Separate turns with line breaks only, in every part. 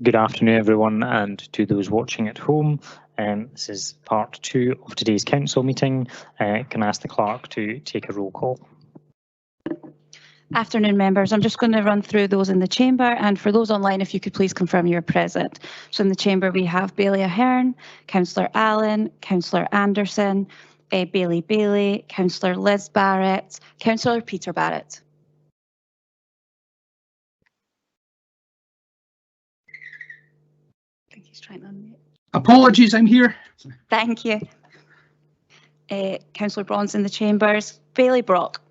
Good afternoon, everyone, and to those watching at home. This is part 2 of today's council meeting. Can I ask the clerk to take a roll call?
Afternoon, members. I'm just going to run through those in the chamber, and for those online, if you could please confirm you're present. So in the chamber, we have Bailey Ahern, Councillor Allen, Councillor Anderson, Bailey, Councillor Liz Barrett, Councillor Peter Barrett. I think he's trying to unmute.
Apologies, I'm here.
Thank you. Councillor Bronze in the chambers, Bailey Brock.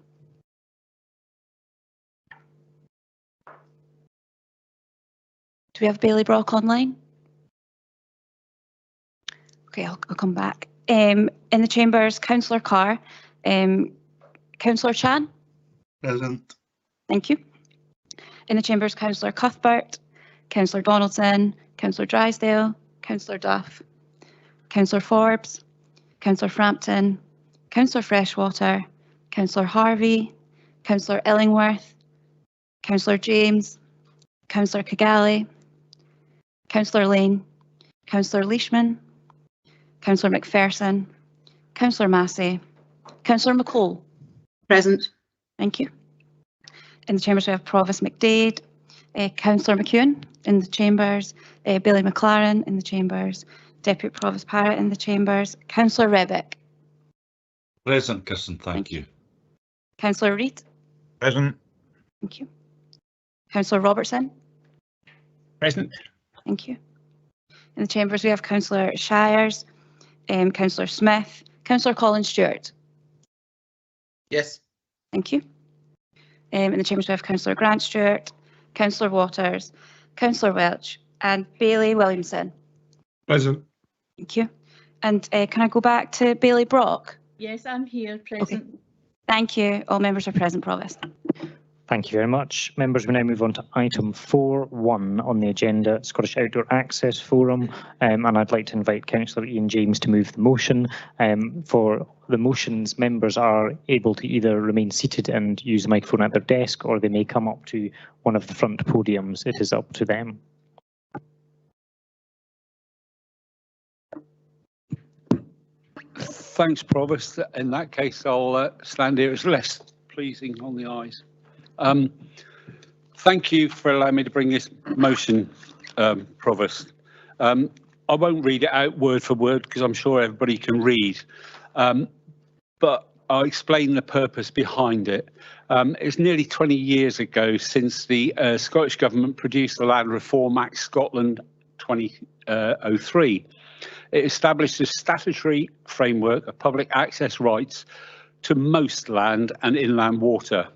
Do we have Bailey Brock online? Okay, I'll come back. In the chambers, Councillor Carr, Councillor Chan.
Present.
Thank you. In the chambers, Councillor Cuthbert, Councillor Donaldson, Councillor Drysdale, Councillor Duff, Councillor Forbes, Councillor Frampton, Councillor Freshwater, Councillor Harvey, Councillor Illingworth, Councillor James, Councillor Kigali, Councillor Lane, Councillor Leishman, Councillor McPherson, Councillor Massey, Councillor McCall.
Present.
Thank you. In the chambers we have Provost McDade, Councillor McEwen in the chambers, Billy McLaren in the chambers, Deputy Provost Parrott in the chambers, Councillor Rebick.
Present, Kirsten, thank you.
Councillor Reid.
Present.
Thank you. Councillor Robertson.
Present.
Thank you. In the chambers we have Councillor Shires, Councillor Smith, Councillor Colin Stewart.
Yes.
Thank you. In the chambers we have Councillor Grant Stewart, Councillor Waters, Councillor Welch and Bailey Williamson.
Present.
Thank you. And can I go back to Bailey Brock?
Yes, I'm here, present.
Okay. Thank you. All members are present, Provost.
Thank you very much. Members, we now move on to item 4.1 on the agenda, Scottish Outdoor Access Forum, and I'd like to invite Councillor Ian James to move the motion. For the motions, members are able to either remain seated and use the microphone at their desk, or they may come up to one of the front podiums. It is up to them.
Thanks, Provost. In that case, I'll stand here as less pleasing on the eyes. Thank you for allowing me to bring this motion, Provost. I won't read it out word for word because I'm sure everybody can read, but I'll explain the purpose behind it. It's nearly 20 years ago since the Scottish Government produced the Land Reform Act Scotland 2003. It established a statutory framework of public access rights to most land and inland water.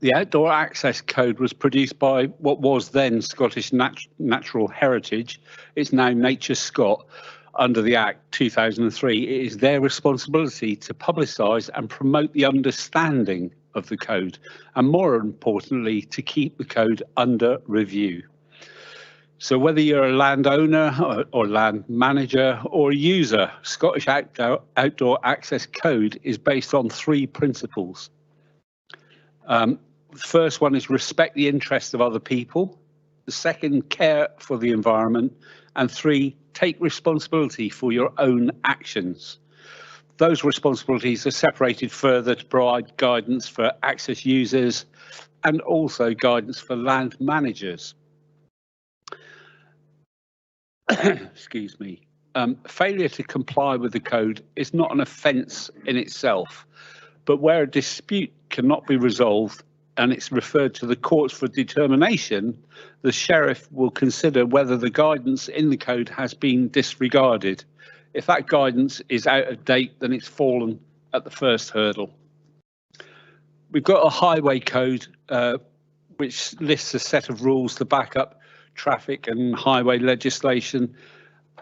The Outdoor Access Code was produced by what was then Scottish Natural Heritage. It's now Nature Scot under the Act 2003. It is their responsibility to publicise and promote the understanding of the code, and more importantly, to keep the code under review. So whether you're a landowner or land manager or a user, Scottish Outdoor Access Code is based on 3 principles. The first one is respect the interests of other people. The second, care for the environment. And 3, take responsibility for your own actions. Those responsibilities are separated further to provide guidance for access users and also guidance for land managers. Excuse me. Failure to comply with the code is not an offence in itself, but where a dispute cannot be resolved and it's referred to the courts for determination, the sheriff will consider whether the guidance in the code has been disregarded. If that guidance is out of date, then it's fallen at the first hurdle. We've got a highway code which lists a set of rules to back up traffic and highway legislation.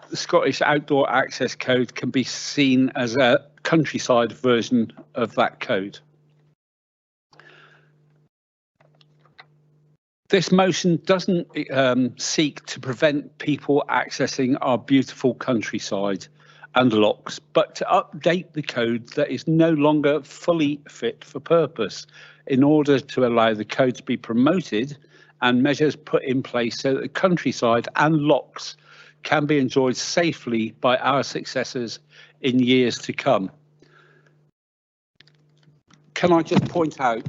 The Scottish Outdoor Access Code can be seen as a countryside version of that code. This motion doesn't seek to prevent people accessing our beautiful countryside and lochs, but to update the code that is no longer fully fit for purpose in order to allow the code to be promoted and measures put in place so that the countryside and lochs can be enjoyed safely by our successors in years to come. Can I just point out,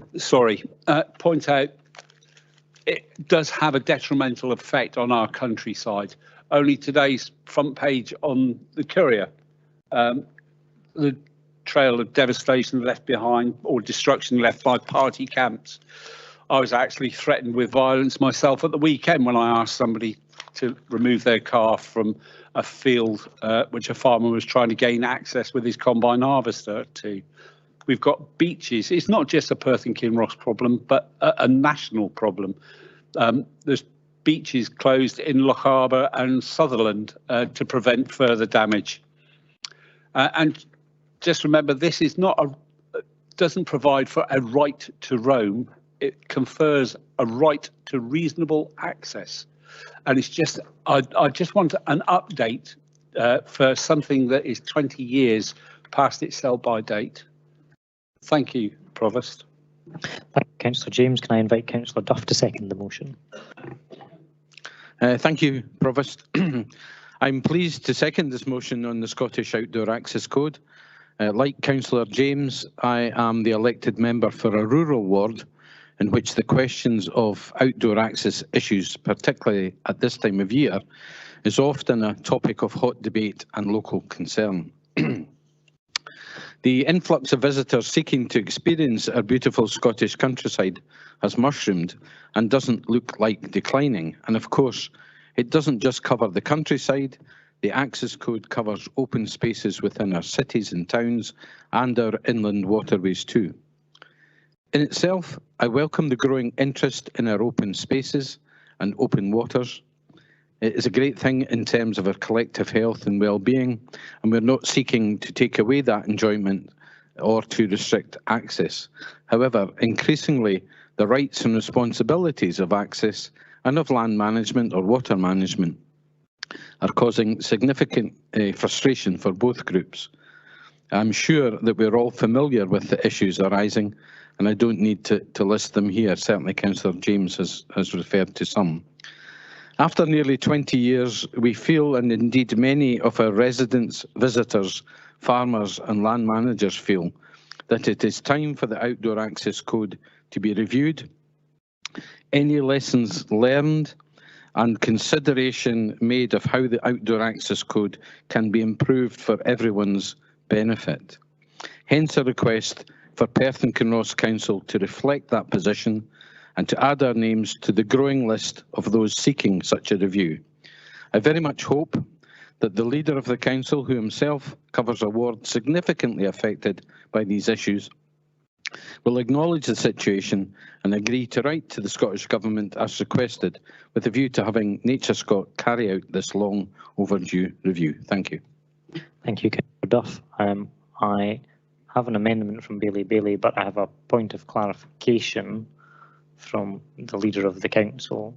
it does have a detrimental effect on our countryside. Only today's front page on the Courier, the trail of devastation left behind or destruction left by party camps. I was actually threatened with violence myself at the weekend when I asked somebody to remove their car from a field which a farmer was trying to gain access with his combine harvester to. We've got beaches. It's not just a Perth and Kinross problem, but a national problem. There's beaches closed in Loch Harbour and Sutherland to prevent further damage. And just remember, this is not doesn't provide for a right to roam. It confers a right to reasonable access. And it's just, I just want an update for something that is 20 years past its sell-by date. Thank you, Provost.
Thank you, Councillor James. Can I invite Councillor Duff to second the motion?
Thank you, Provost. I'm pleased to second this motion on the Scottish Outdoor Access Code. Like Councillor James, I am the elected member for a rural ward in which the questions of outdoor access issues, particularly at this time of year, is often a topic of hot debate and local concern. The influx of visitors seeking to experience our beautiful Scottish countryside has mushroomed and doesn't look like declining. And of course, it doesn't just cover the countryside. The Access Code covers open spaces within our cities and towns and our inland waterways too. In itself, I welcome the growing interest in our open spaces and open waters. It is a great thing in terms of our collective health and well-being, and we're not seeking to take away that enjoyment or to restrict access. However, increasingly, the rights and responsibilities of access and of land management or water management are causing significant frustration for both groups. I'm sure that we're all familiar with the issues arising, and I don't need to list them here. Certainly, Councillor James has referred to some. After nearly 20 years, we feel, and indeed many of our residents, visitors, farmers and land managers feel, that it is time for the Outdoor Access Code to be reviewed. Any lessons learned and consideration made of how the Outdoor Access Code can be improved for everyone's benefit. Hence a request for Perth and Kinross Council to reflect that position and to add our names to the growing list of those seeking such a review. I very much hope that the leader of the council, who himself covers a ward significantly affected by these issues, will acknowledge the situation and agree to write to the Scottish Government as requested, with a view to having Nature Scot carry out this long overdue review. Thank you.
Thank you, Councillor Duff. I have an amendment from Bailey, but I have a point of clarification from the leader of the council.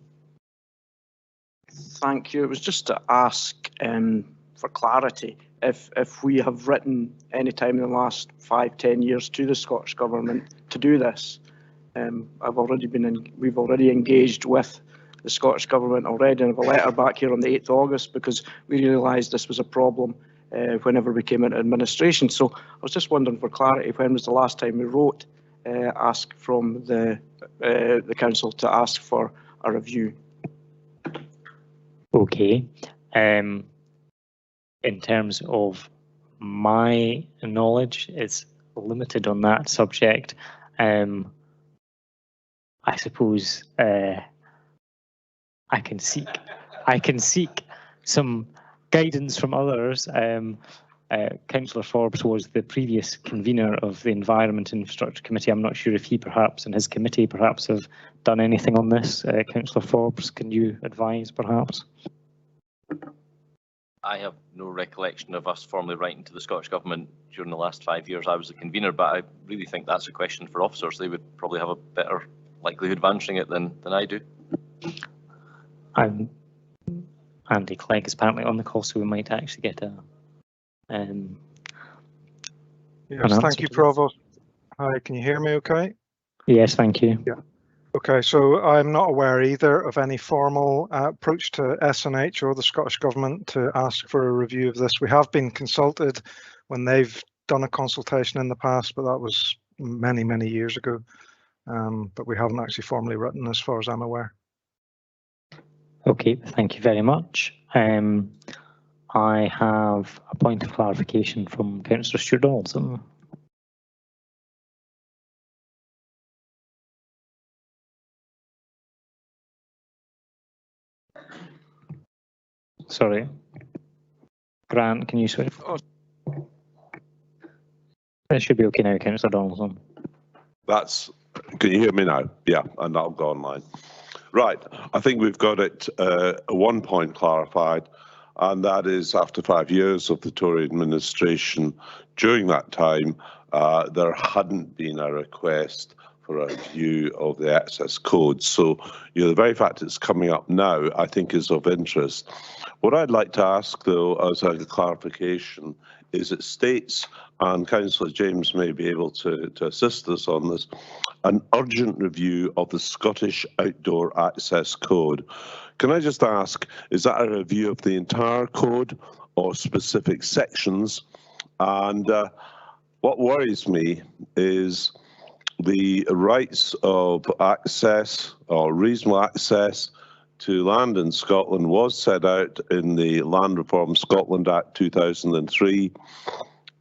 Thank you. It was just to ask for clarity. If we have written any time in the last 5-10 years to the Scottish Government to do this, we've already engaged with the Scottish Government already, and I have a letter back here on the 8th of August because we realised this was a problem whenever we came into administration. So I was just wondering for clarity, when was the last time we wrote ask from the council to ask for a review?
Okay. In terms of my knowledge, it's limited on that subject. I suppose I can seek some guidance from others. Councillor Forbes was the previous convener of the Environment and Infrastructure Committee. I'm not sure if he perhaps and his committee perhaps have done anything on this. Councillor Forbes, can you advise perhaps?
I have no recollection of us formally writing to the Scottish Government during the last 5 years. I was the convener, but I really think that's a question for officers. They would probably have a better likelihood of answering it than I do.
Andy Clegg is apparently on the call, so we might actually get a
yes, thank you, Provost. Hi, can you hear me okay?
Yes, thank you.
Yeah. Okay, so I'm not aware either of any formal approach to SNH or the Scottish Government to ask for a review of this. We have been consulted when they've done a consultation in the past, but that was many, many years ago. But we haven't actually formally written as far as I'm aware.
Okay, thank you very much. I have a point of clarification from Councillor Stuart Donaldson. Sorry. Grant, can you switch? It should be okay now, Councillor Donaldson.
Can you hear me now? Yeah, and that'll go online. Right, I think we've got it 1 point clarified, and that is after 5 years of the Tory administration, during that time, there hadn't been a request for a review of the access code. So, the very fact it's coming up now, I think, is of interest. What I'd like to ask, though, as a clarification, is it states, and Councillor James may be able to assist us on this, an urgent review of the Scottish Outdoor Access Code. Can I just ask, is that a review of the entire code or specific sections? And what worries me is the rights of access or reasonable access to land in Scotland was set out in the Land Reform Scotland Act 2003,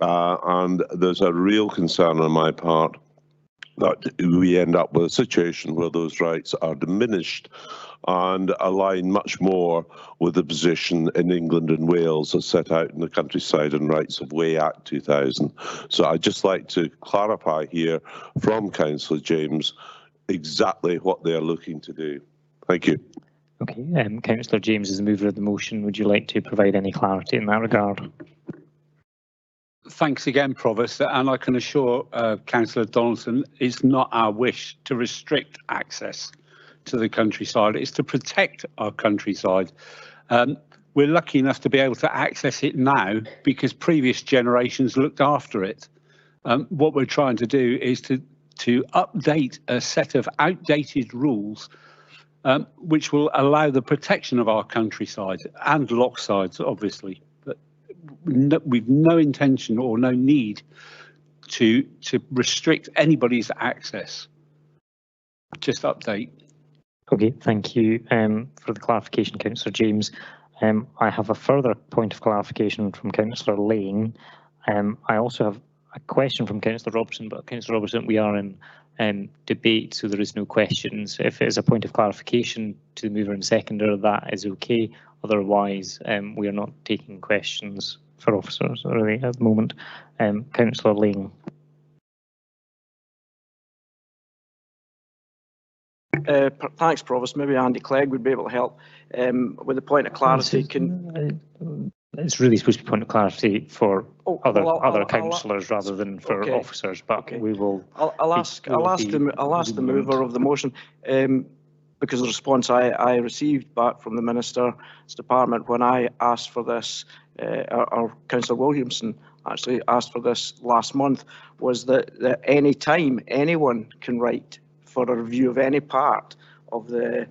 and there's a real concern on my part that we end up with a situation where those rights are diminished and align much more with the position in England and Wales as set out in the Countryside and Rights of Way Act 2000. So I'd just like to clarify here from Councillor James exactly what they are looking to do. Thank you.
Okay, Councillor James is the mover of the motion. Would you like to provide any clarity in that regard?
Thanks again, Provost, and I can assure Councillor Donaldson it's not our wish to restrict access to the countryside. It's to protect our countryside. We're lucky enough to be able to access it now because previous generations looked after it. What we're trying to do is to update a set of outdated rules which will allow the protection of our countryside and locksides, obviously. But we've no intention or no need to restrict anybody's access. Just update.
Okay, thank you for the clarification, Councillor James. I have a further point of clarification from Councillor Lane. I also have a question from Councillor Robertson, but Councillor Robertson, we are in debate, so there is no questions. If it is a point of clarification to the mover and seconder, that is okay. Otherwise, we are not taking questions for officers really at the moment. Councillor Lane.
Thanks, Provost. Maybe Andy Clegg would be able to help with the point of clarity.
It's really supposed to be point of clarity for other councillors rather than for officers, but we will.
I'll ask the mover of the motion because the response I received back from the Minister's Department when I asked for this, or Councillor Williamson actually asked for this last month, was that any time anyone can write for a review of any part of the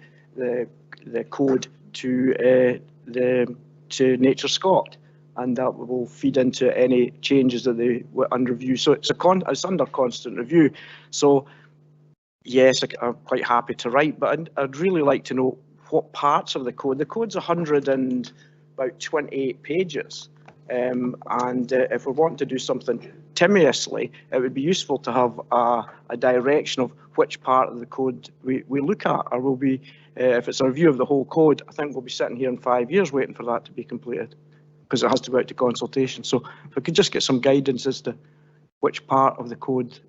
code to Nature Scot, and that will feed into any changes that they were under review. So it's under constant review. So yes, I'm quite happy to write, but I'd really like to know what parts of the code. The code's 128 pages, and if we're wanting to do something timiously, it would be useful to have a direction of which part of the code we look at, or will be, if it's a review of the whole code, I think we'll be sitting here in 5 years waiting for that to be completed, because it has to go out to consultation. So if we could just get some guidance as to which part of the code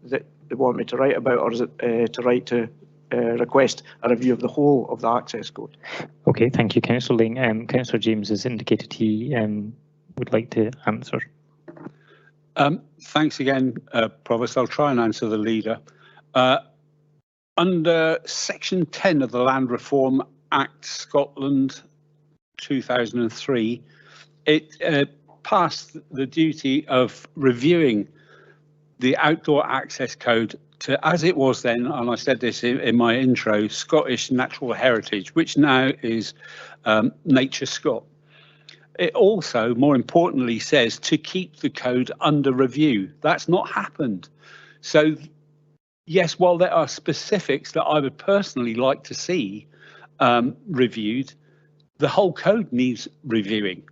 that they want me to write about, or is it to write to request a review of the whole of the access code?
Okay, thank you, Councillor Ling. Councillor James has indicated he would like to answer.
Thanks again, Provost. I'll try and answer the leader. Under Section 10 of the Land Reform Act Scotland 2003, it passed the duty of reviewing the outdoor access code to, as it was then, and I said this in my intro, Scottish Natural Heritage, which now is Nature Scot. It also, more importantly, says to keep the code under review. That's not happened. So, yes, while there are specifics that I would personally like to see reviewed, the whole code needs reviewing.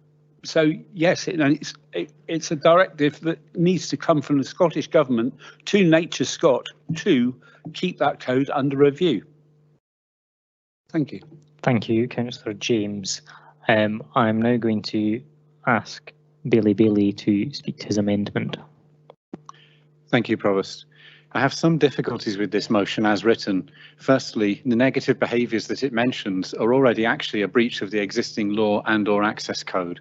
So, yes, it's a directive that needs to come from the Scottish Government to Nature Scot to keep that code under review. Thank you.
Thank you, Councillor James. I'm now going to ask Bailey to speak to his amendment.
Thank you, Provost. I have some difficulties with this motion as written. Firstly, the negative behaviours that it mentions are already actually a breach of the existing law and/or access code.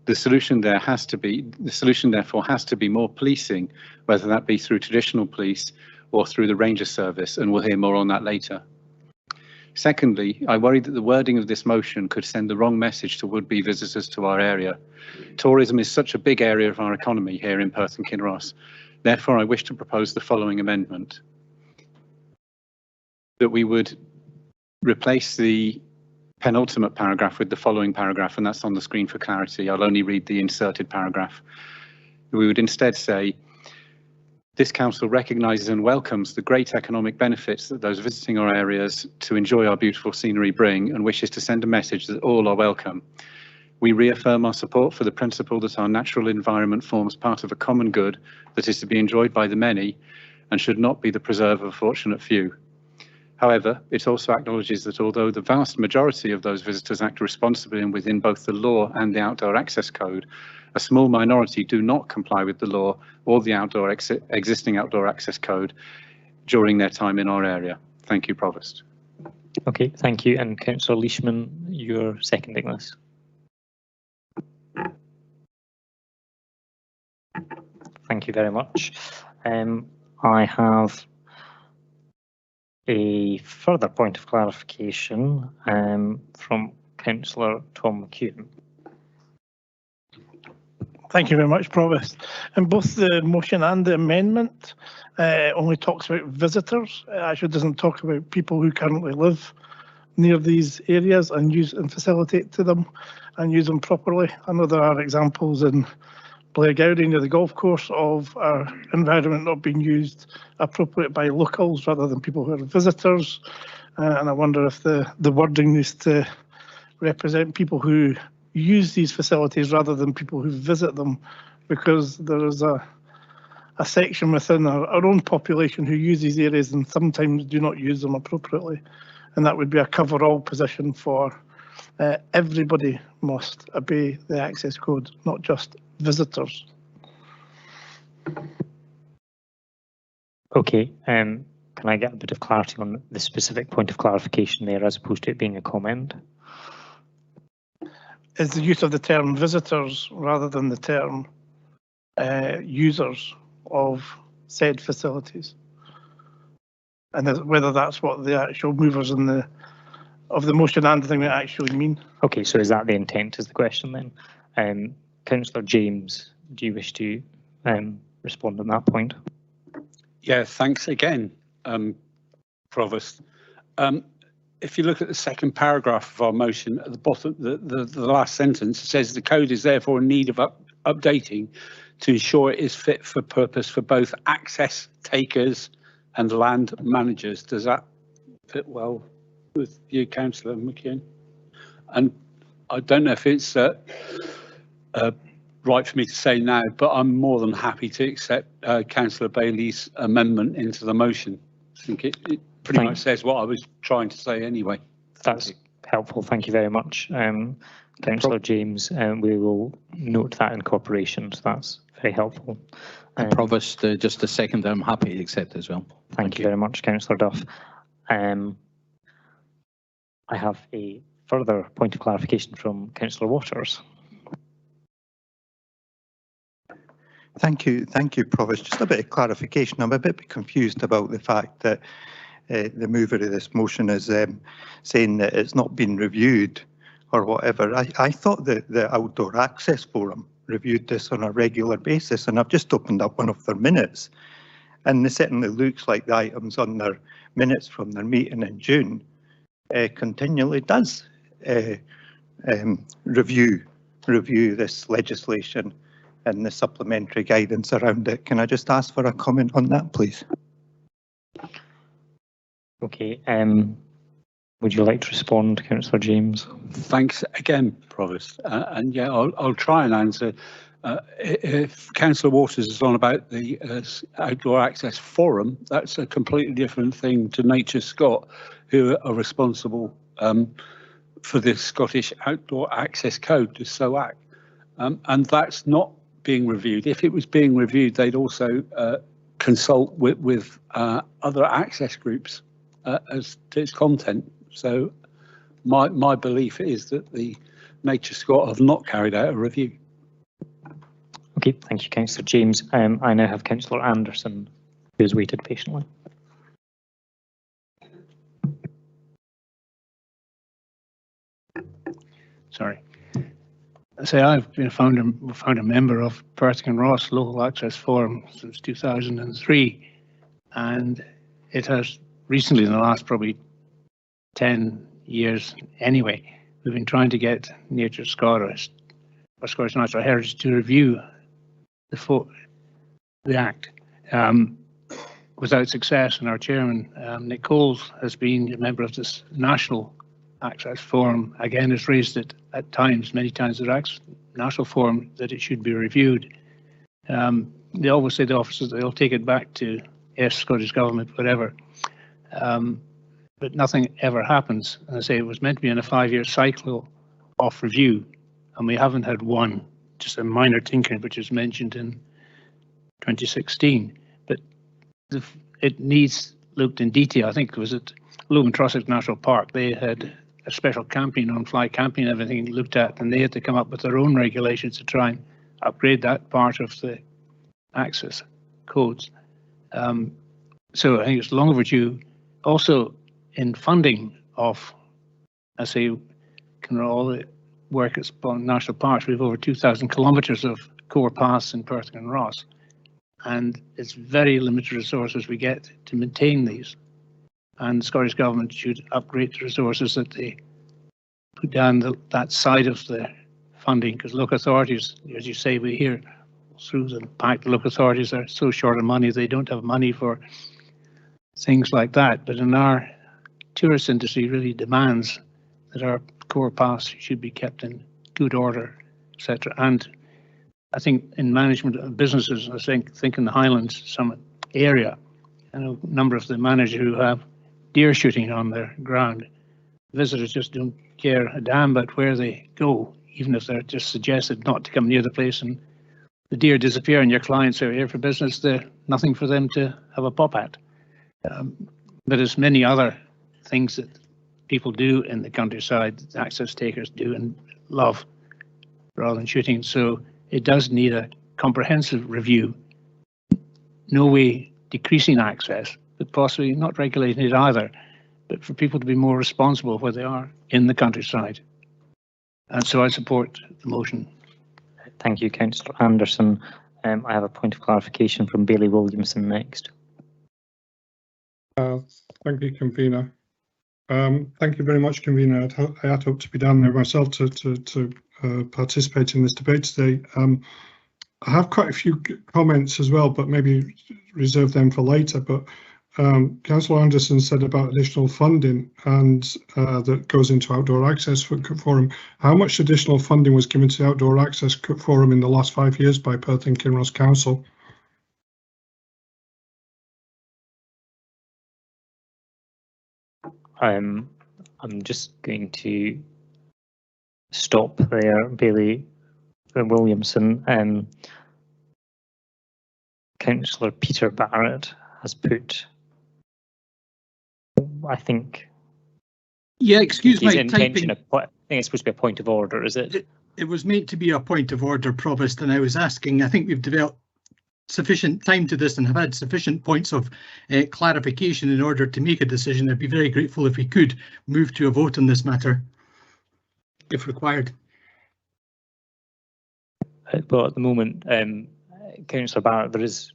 The solution therefore has to be more policing, whether that be through traditional police or through the Ranger Service, and we'll hear more on that later. Secondly, I worry that the wording of this motion could send the wrong message to would-be visitors to our area. Tourism is such a big area of our economy here in Perth and Kinross. Therefore, I wish to propose the following amendment. That we would replace the penultimate paragraph with the following paragraph, and that's on the screen for clarity. I'll only read the inserted paragraph. We would instead say, this council recognises and welcomes the great economic benefits that those visiting our areas to enjoy our beautiful scenery bring, and wishes to send a message that all are welcome. We reaffirm our support for the principle that our natural environment forms part of a common good that is to be enjoyed by the many and should not be the preserve of a fortunate few. However, it also acknowledges that although the vast majority of those visitors act responsibly and within both the law and the Outdoor Access Code, a small minority do not comply with the law or the existing Outdoor Access Code during their time in our area. Thank you, Provost.
Okay, thank you. And Councillor Leishman, you're seconding this. Thank you very much. I have a further point of clarification from Councillor Tom McEwen.
Thank you very much, Provost. And both the motion and the amendment only talks about visitors. It actually doesn't talk about people who currently live near these areas and use and facilitate to them and use them properly. I know there are examples in Blairgowrie near the golf course of our environment not being used appropriately by locals rather than people who are visitors. And I wonder if the wording needs to represent people who use these facilities rather than people who visit them, because there is a section within our own population who use these areas and sometimes do not use them appropriately. And that would be a cover-all position for everybody must obey the access code, not just visitors.
Okay, can I get a bit of clarity on the specific point of clarification there as opposed to it being a comment?
Is the use of the term visitors rather than the term users of said facilities, and whether that's what the actual movers in of the motion and the thing that actually mean.
Okay, so is that the intent is the question then? Councillor James, do you wish to respond on that point?
Yeah, thanks again, Provost. If you look at the second paragraph of our motion at the bottom, the last sentence says the code is therefore in need of updating to ensure it is fit for purpose for both access takers and land managers. Does that fit well with you, Councillor McKeon? And I don't know if it's right for me to say now, but I'm more than happy to accept Councillor Bailey's amendment into the motion. I think it pretty much says what I was trying to say anyway.
That's helpful. Thank you very much, Councillor James. We will note that incorporation. So that's very helpful.
Provost, just a second, I'm happy to accept as well.
Thank you very much, Councillor Duff. I have a further point of clarification from Councillor Waters.
Thank you, Provost. Just a bit of clarification. I'm a bit confused about the fact that the mover of this motion is saying that it's not been reviewed or whatever. I thought that the Outdoor Access Forum reviewed this on a regular basis, and I've just opened up one of their minutes, and it certainly looks like the items on their minutes from their meeting in June continually does review this legislation and the supplementary guidance around it. Can I just ask for a comment on that, please?
Okay. Would you like to respond, Councillor James?
Thanks again, Provost. And yeah, I'll try and answer. If Councillor Waters is on about the Outdoor Access Forum, that's a completely different thing to Nature Scott, who are responsible for the Scottish Outdoor Access Code, the SOAC. And that's not being reviewed. If it was being reviewed, they'd also consult with other access groups as to its content. So my belief is that the Nature Scott have not carried out a review.
Okay, thank you, Councillor James. I now have Councillor Anderson, who has waited patiently.
Sorry. So I've been found a member of Perth Kinross Local Access Forum since 2003, and it has recently, in the last probably 10 years anyway, we've been trying to get Nature Scottish or Scottish Natural Heritage to review the Act without success. And our chairman, Nick Coles, has been a member of this National Access Forum. Again, has raised it at times, many times, at National Forum, that it should be reviewed. They always say, the officers, they'll take it back to Scottish Government, whatever. But nothing ever happens. And I say it was meant to be in a 5-year cycle of review, and we haven't had one, just a minor tinkering, which is mentioned in 2016. But it needs looked in detail. I think it was at Logan Trossachs National Park, they had a special camping on fly camping and everything looked at, and they had to come up with their own regulations to try and upgrade that part of the access codes. So I think it's long overdue. Also, in funding of, I say, all the work at national parks, we have over 2,000 kilometres of core paths in Perth Kinross, and it's very limited resources we get to maintain these. And the Scottish Government should upgrade the resources that they put down that side of the funding, because local authorities, as you say, we hear through the pact, the local authorities are so short of money, they don't have money for things like that. But in our tourist industry really demands that our core paths should be kept in good order, etc. And I think in management of businesses, I think in the Highlands, some area, I know a number of the managers who have deer shooting on their ground. Visitors just don't care a damn about where they go, even if they're just suggested not to come near the place, and the deer disappear and your clients are here for business, there's nothing for them to have a pop at. But there's many other things that people do in the countryside, access takers do and love, rather than shooting. So it does need a comprehensive review. No way decreasing access, but possibly not regulating it either, but for people to be more responsible where they are in the countryside. And so I support the motion.
Thank you, Councillor Anderson. I have a point of clarification from Bailey Williamson next.
Thank you, Convener. Thank you very much, Convener. I had hoped to be down there myself to participate in this debate today. I have quite a few comments as well, but maybe reserve them for later. But Councillor Anderson said about additional funding and that goes into Outdoor Access Forum. How much additional funding was given to the Outdoor Access Forum in the last 5 years by Perth and Kinross Council?
I'm just going to stop there, Bailey Williamson. Councillor Peter Barrett has put, I think.
Yeah, excuse my
typing. I think it's supposed to be a point of order, is it?
It was meant to be a point of order, Provost, and I was asking, I think we've developed sufficient time to this and have had sufficient points of clarification in order to make a decision. I'd be very grateful if we could move to a vote on this matter, if required.
Well, at the moment, Councillor Barrett, there is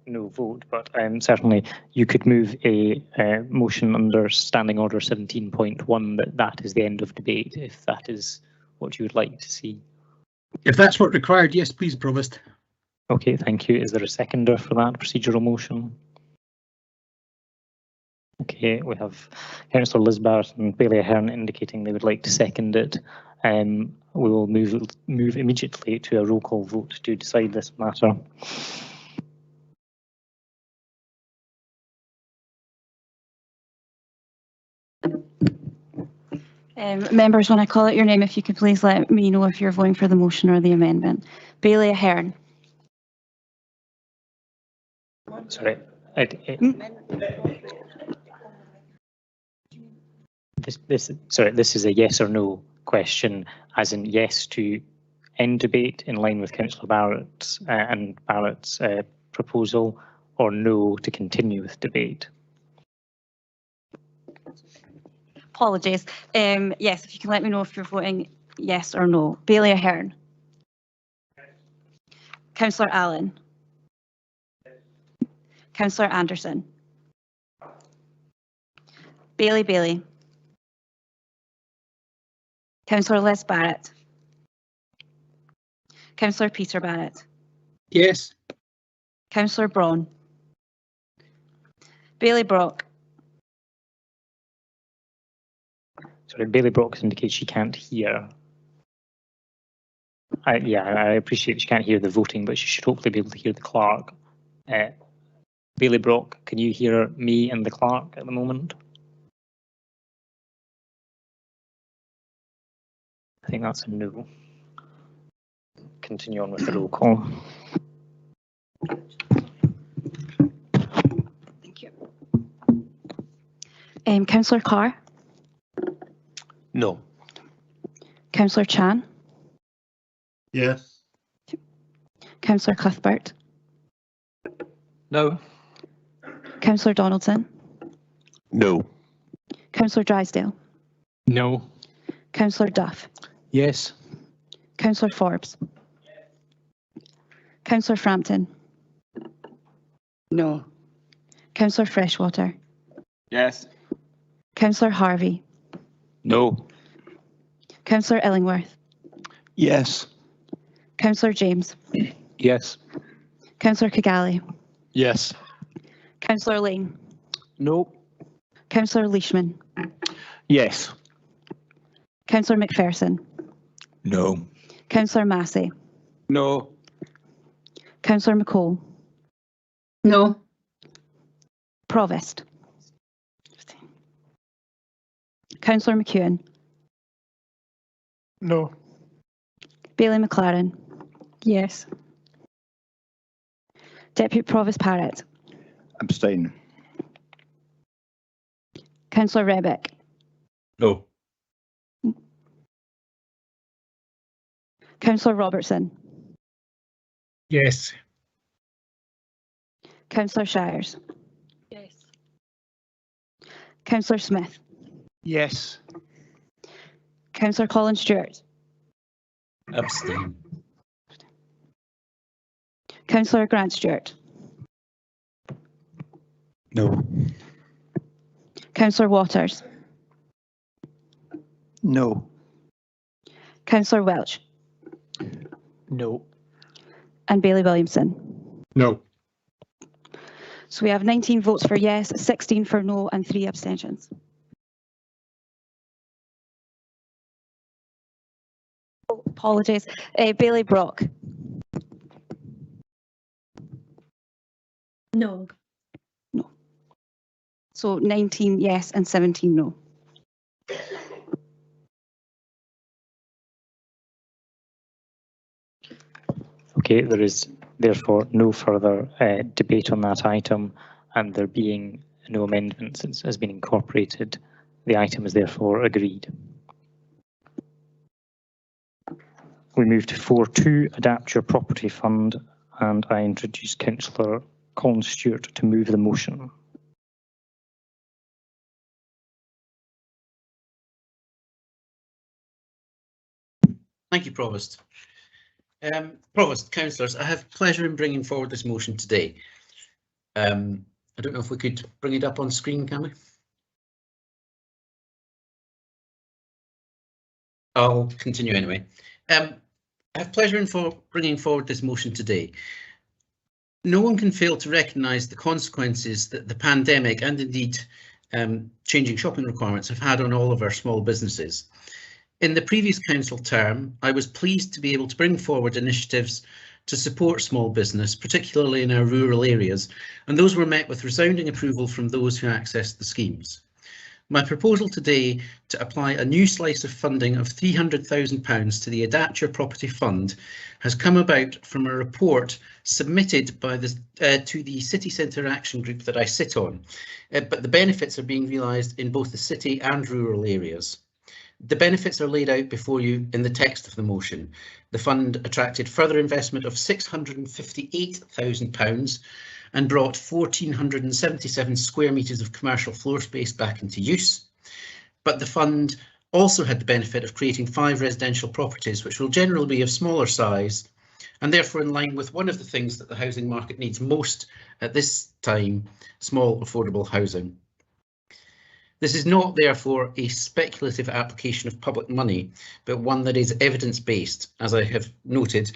no vote, but certainly you could move a motion under Standing Order 17.1 that is the end of debate, if that is what you would like to see.
If that's what required, yes, please, Provost.
Okay, thank you. Is there a seconder for that procedural motion? Okay, we have Councillor Lisbart and Bailey Ahern indicating they would like to second it. We will move immediately to a roll call vote to decide this matter.
Members, when I call out your name, if you could please let me know if you're voting for the motion or the amendment. Bailey Ahern.
Sorry. This is a yes or no question, as in yes to end debate in line with Councillor Barrett's proposal, or no to continue with debate.
Apologies. Yes, if you can let me know if you're voting yes or no. Bailey Ahern. Councillor Allen. Councillor Anderson. Bailey. Councillor Les Barrett. Councillor Peter Barrett.
Yes.
Councillor Braun. Bailey Brock.
Sorry, Bailey Brock indicates she can't hear. I appreciate she can't hear the voting, but she should hopefully be able to hear the clerk. Bailey Brock, can you hear me and the clerk at the moment? I think that's a no. Continue on with the roll call.
Thank you. Councillor Carr.
No.
Councillor Chan.
Yes.
Councillor Cuthbert.
No.
Councillor Donaldson.
No.
Councillor Drysdale.
No.
Councillor Duff.
Yes.
Councillor Forbes. Councillor Frampton.
No.
Councillor Freshwater.
Yes.
Councillor Harvey.
No.
Councillor Illingworth.
Yes.
Councillor James.
Yes.
Councillor Kigali.
Yes.
Councillor Lane.
No.
Councillor Leishman.
Yes.
Councillor McPherson.
No.
Councillor Massey.
No.
Councillor McCall.
No.
Provost. Councillor McEwen.
No.
Bailey McLaren. Yes. Deputy Provost Parrott.
Abstain.
Councillor Rebick.
No.
Councillor Robertson.
Yes.
Councillor Shires.
Yes.
Councillor Smith.
Yes.
Councillor Colin Stewart.
Abstain.
Councillor Grant Stewart.
No.
Councillor Waters.
No.
Councillor Welch.
No.
And Bailey Williamson.
No.
So we have 19 votes for yes, 16 for no, and 3 abstentions. Oh, apologies. Bailey Brock.
No.
No. So 19 yes and 17 no.
Okay, there is therefore no further debate on that item, and there being no amendments has been incorporated. The item is therefore agreed. We move to 4.2, Adapt Your Property Fund, and I introduce Councillor Colin Stewart to move the motion.
Thank you, Provost. Provost, councillors, I have pleasure in bringing forward this motion today. I don't know if we could bring it up on screen, can we? I'll continue anyway. I have pleasure in bringing forward this motion today. No one can fail to recognise the consequences that the pandemic and indeed changing shopping requirements have had on all of our small businesses. In the previous council term, I was pleased to be able to bring forward initiatives to support small business, particularly in our rural areas, and those were met with resounding approval from those who accessed the schemes. My proposal today to apply a new slice of funding of £300,000 to the Adapt Your Property Fund has come about from a report submitted by to the City Centre Action Group that I sit on, but the benefits are being realised in both the city and rural areas. The benefits are laid out before you in the text of the motion. The fund attracted further investment of £658,000 and brought 1,477 square metres of commercial floor space back into use. But the fund also had the benefit of creating 5 residential properties, which will generally be of smaller size and therefore in line with one of the things that the housing market needs most at this time, small affordable housing. This is not therefore a speculative application of public money, but one that is evidence-based, as I have noted.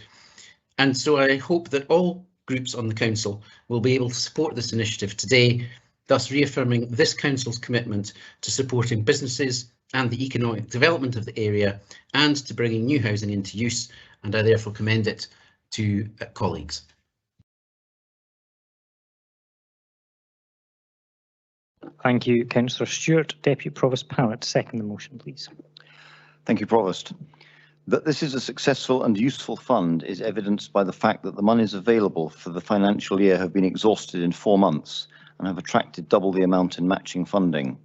And so I hope that all groups on the council will be able to support this initiative today, thus reaffirming this council's commitment to supporting businesses and the economic development of the area and to bringing new housing into use, and I therefore commend it to colleagues.
Thank you, Councillor Stewart. Deputy Provost Powlett, second the motion, please.
Thank you, Provost. That this is a successful and useful fund is evidenced by the fact that the monies available for the financial year have been exhausted in 4 months and have attracted double the amount in matching funding.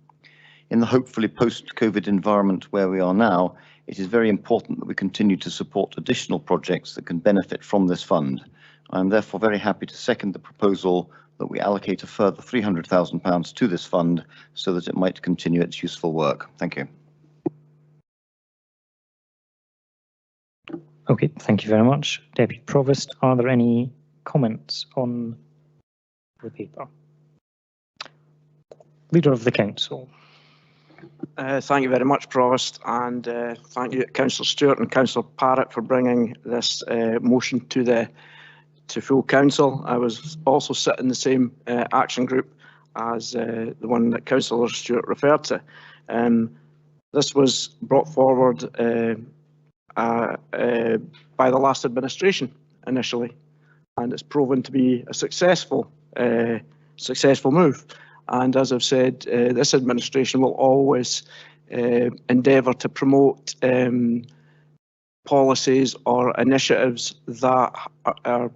In the hopefully post-COVID environment where we are now, it is very important that we continue to support additional projects that can benefit from this fund. I am therefore very happy to second the proposal that we allocate a further £300,000 to this fund so that it might continue its useful work. Thank you.
Okay, thank you very much. Deputy Provost, are there any comments on the paper? Leader of the Council.
Thank you very much, Provost, and thank you, Councillor Stewart and Councillor Parrott, for bringing this motion to full council. I was also sitting in the same action group as the one that Councillor Stewart referred to. This was brought forward by the last administration initially, and it's proven to be a successful move. And as I've said, this administration will always endeavour to promote policies or initiatives that are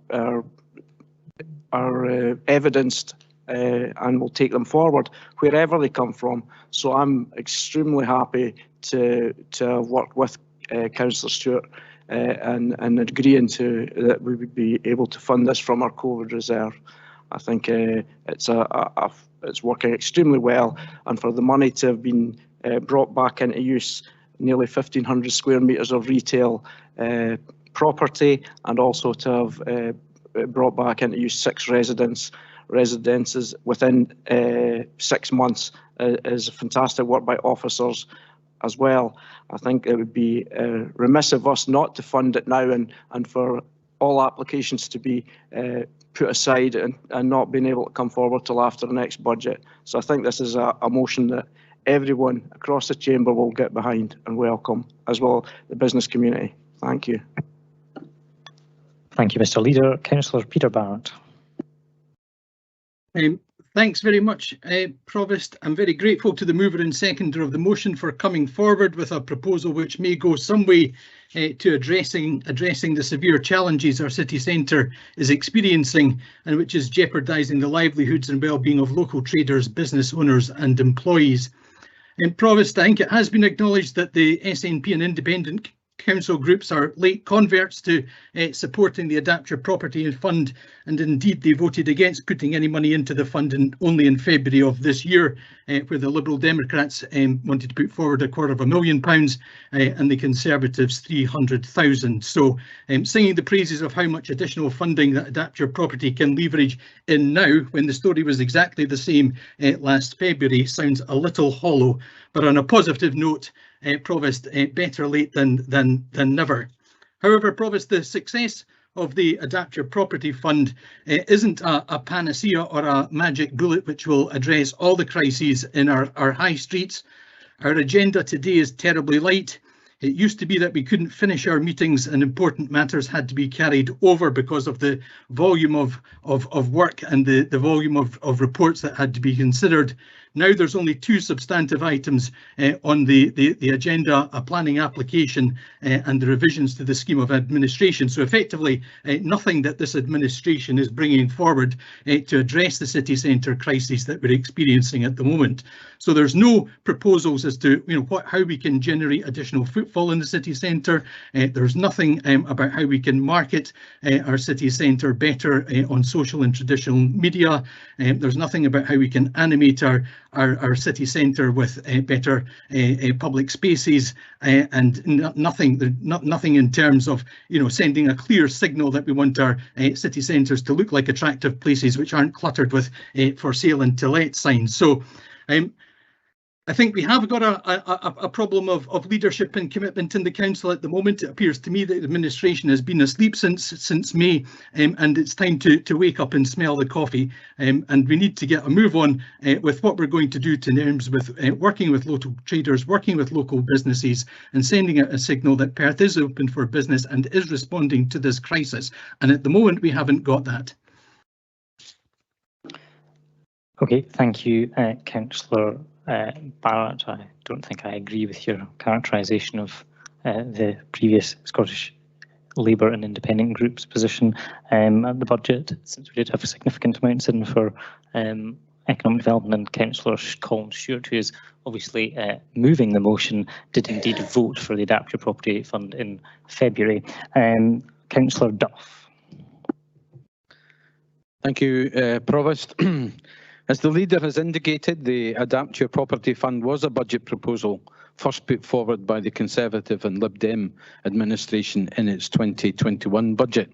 evidenced and will take them forward wherever they come from. So I'm extremely happy to have worked with Councillor Stewart and agreeing to that we would be able to fund this from our COVID reserve. I think it's working extremely well, and for the money to have been brought back into use, nearly 1,500 square metres of retail property, and also to have brought back into use 6 residences within 6 months is fantastic work by officers as well. I think it would be remiss of us not to fund it now and for all applications to be put aside and not being able to come forward till after the next budget. So I think this is a motion that everyone across the chamber will get behind and welcome, as well the business community. Thank you.
Thank you, Mr. Leader. Councillor Peter Barrett.
Thanks very much, Provost. I'm very grateful to the mover and seconder of the motion for coming forward with a proposal which may go some way to addressing the severe challenges our city centre is experiencing and which is jeopardising the livelihoods and well-being of local traders, business owners and employees. Provost, I think it has been acknowledged that the SNP and independent council groups are late converts to supporting the Adapt Your Property Fund, and indeed they voted against putting any money into the fund only in February of this year, where the Liberal Democrats wanted to put forward £250,000 and the Conservatives 300,000. So singing the praises of how much additional funding that Adapt Your Property can leverage in now, when the story was exactly the same last February, sounds a little hollow. But on a positive note, Provost, better late than never. However, Provost, the success of the Adapt Your Property Fund isn't a panacea or a magic bullet which will address all the crises in our high streets. Our agenda today is terribly light. It used to be that we couldn't finish our meetings and important matters had to be carried over because of the volume of work and the volume of reports that had to be considered. Now there's only 2 substantive items on the agenda, a planning application and the revisions to the scheme of administration. So effectively nothing that this administration is bringing forward to address the city centre crisis that we're experiencing at the moment. So there's no proposals as to how we can generate additional footfall in the city centre. There's nothing about how we can market our city centre better on social and traditional media. There's nothing about how we can animate our city centre with better public spaces, and nothing in terms of sending a clear signal that we want our city centres to look like attractive places which aren't cluttered with for sale and to let signs. So I think we have got a problem of leadership and commitment in the council at the moment. It appears to me that the administration has been asleep since May, and it's time to wake up and smell the coffee. And we need to get a move on with what we're going to do in terms with working with local traders, working with local businesses, and sending out a signal that Perth is open for business and is responding to this crisis. And at the moment, we haven't got that.
Okay, thank you, Councillor Barrett. I don't think I agree with your characterisation of the previous Scottish Labour and Independent Group's position at the budget, since we did have significant amounts in for economic development, and Councillor Colin Stewart, who is obviously moving the motion, did indeed vote for the Adapt Your Property Fund in February. Councillor Duff.
Thank you, Provost. As the leader has indicated, the Adapt Your Property Fund was a budget proposal first put forward by the Conservative and Lib Dem administration in its 2021 budget.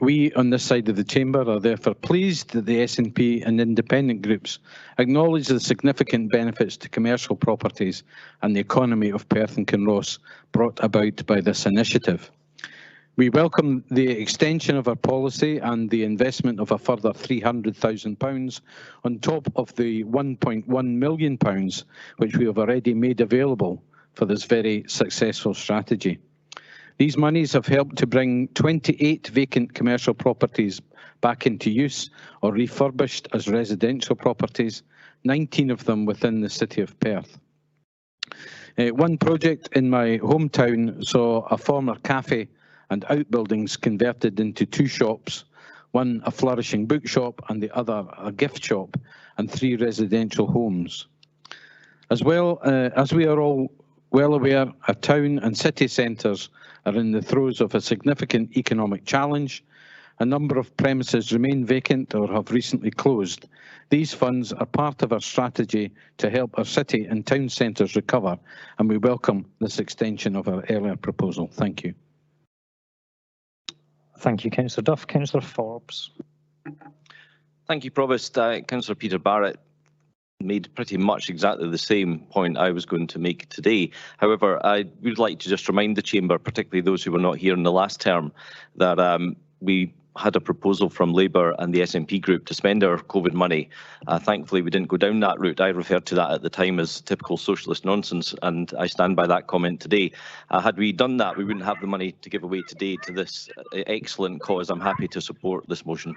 We on this side of the chamber are therefore pleased that the SNP and independent groups acknowledge the significant benefits to commercial properties and the economy of Perth and Kinross brought about by this initiative. We welcome the extension of our policy and the investment of a further £300,000 on top of the £1.1 million which we have already made available for this very successful strategy. These monies have helped to bring 28 vacant commercial properties back into use or refurbished as residential properties, 19 of them within the city of Perth. One project in my hometown saw a former cafe and outbuildings converted into 2 shops, one a flourishing bookshop and the other a gift shop, and 3 residential homes. As well as we are all well aware, our town and city centres are in the throes of a significant economic challenge. A number of premises remain vacant or have recently closed. These funds are part of our strategy to help our city and town centres recover, and we welcome this extension of our earlier proposal. Thank you.
Thank you, Councillor Duff. Councillor Forbes.
Thank you, Provost. Councillor Peter Barrett made pretty much exactly the same point I was going to make today. However, I would like to just remind the Chamber, particularly those who were not here in the last term, that we had a proposal from Labour and the SNP group to spend our COVID money. Thankfully, we didn't go down that route. I referred to that at the time as typical socialist nonsense, and I stand by that comment today. Had we done that, we wouldn't have the money to give away today to this excellent cause. I'm happy to support this motion.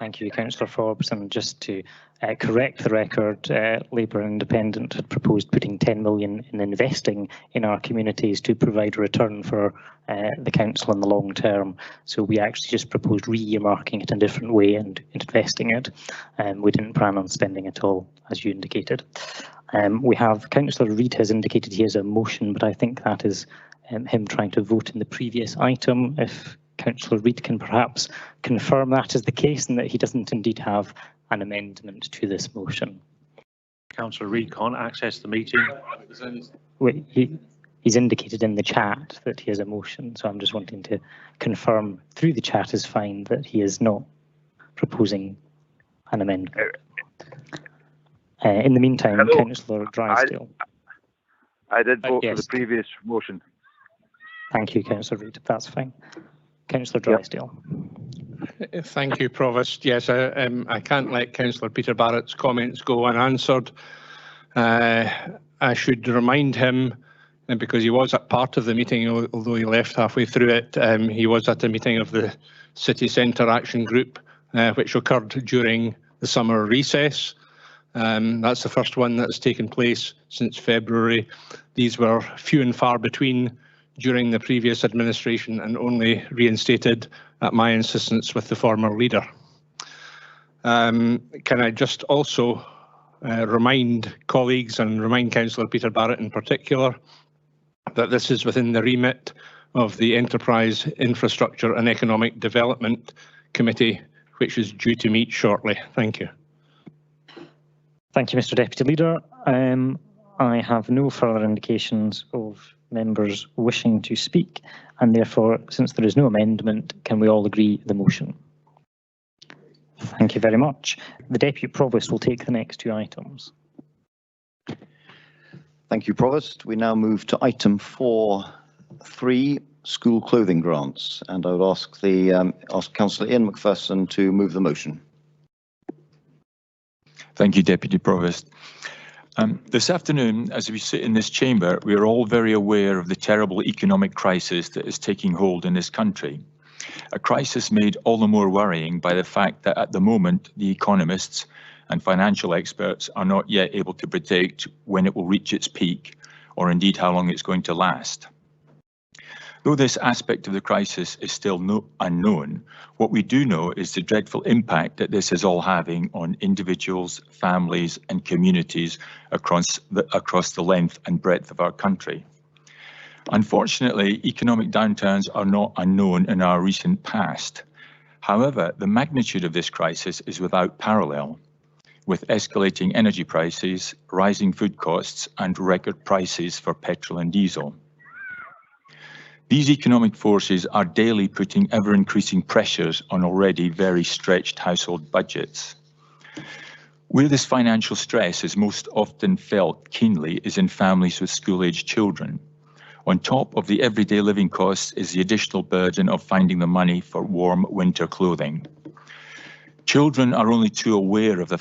Thank you, Councillor Forbes. And just to correct the record, Labour and Independent had proposed putting 10 million in investing in our communities to provide a return for the council in the long term. So we actually just proposed re-earmarking it in a different way and investing it. We didn't plan on spending it all, as you indicated. We have Councillor Reid has indicated he has a motion, but I think that is him trying to vote in the previous item. If Councillor Reid can perhaps confirm that is the case and that he doesn't indeed have an amendment to this motion.
Councillor Reid can't access the meeting.
Wait, he's indicated in the chat that he has a motion, so I'm just wanting to confirm through the chat is fine that he is not proposing an amendment. In the meantime,
Hello.
Councillor Drysdale.
I did vote
yes.
for the previous motion.
Thank you, Councillor Reid. That's fine. Councillor Drysdale.
Thank you, Provost. Yes, I can't let Councillor Peter Barrett's comments go unanswered. I should remind him, because he was at part of the meeting, although he left halfway through it, he was at a meeting of the City Centre Action Group, which occurred during the summer recess. That's the first one that's taken place since February. These were few and far between during the previous administration and only reinstated at my insistence with the former leader. Can I just also remind colleagues and remind Councillor Peter Barrett in particular that this is within the remit of the Enterprise, Infrastructure and Economic Development Committee, which is due to meet shortly. Thank you.
Thank you, Mr. Deputy Leader. I have no further indications of members wishing to speak, and therefore, since there is no amendment, can we all agree the motion? Thank you very much. The Deputy Provost will take the next two items.
Thank you, Provost. We now move to item 4.3, school clothing grants, and I would ask Councillor Ian Macpherson to move the motion.
Thank you, Deputy Provost. This afternoon, as we sit in this chamber, we are all very aware of the terrible economic crisis that is taking hold in this country. A crisis made all the more worrying by the fact that at the moment, the economists and financial experts are not yet able to predict when it will reach its peak, or indeed how long it's going to last. Though this aspect of the crisis is still unknown, what we do know is the dreadful impact that this is all having on individuals, families and communities across the length and breadth of our country. Unfortunately, economic downturns are not unknown in our recent past. However, the magnitude of this crisis is without parallel, with escalating energy prices, rising food costs and record prices for petrol and diesel. These economic forces are daily putting ever-increasing pressures on already very stretched household budgets. Where this financial stress is most often felt keenly is in families with school-aged children. On top of the everyday living costs is the additional burden of finding the money for warm winter clothing. Children are only too aware of their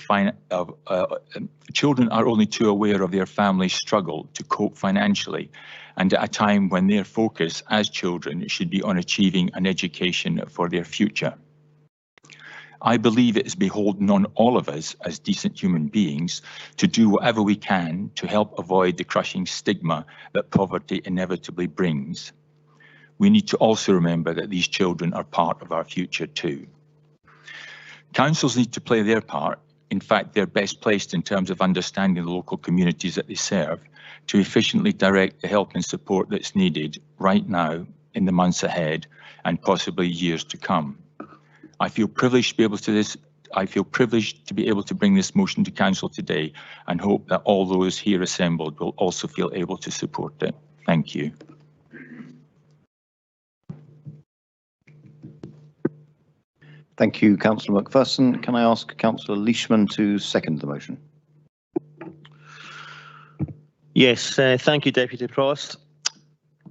family's struggle to cope financially, and at a time when their focus as children should be on achieving an education for their future. I believe it is beholden on all of us as decent human beings to do whatever we can to help avoid the crushing stigma that poverty inevitably brings. We need to also remember that these children are part of our future too. Councils need to play their part. In fact, they're best placed in terms of understanding the local communities that they serve to efficiently direct the help and support that's needed right now, in the months ahead, and possibly years to come. I feel privileged to be able to bring this motion to Council today, and hope that all those here assembled will also feel able to support it. Thank you.
Thank you, Councillor Macpherson. Can I ask Councillor Leishman to second the motion?
Yes, thank you, Deputy Provost.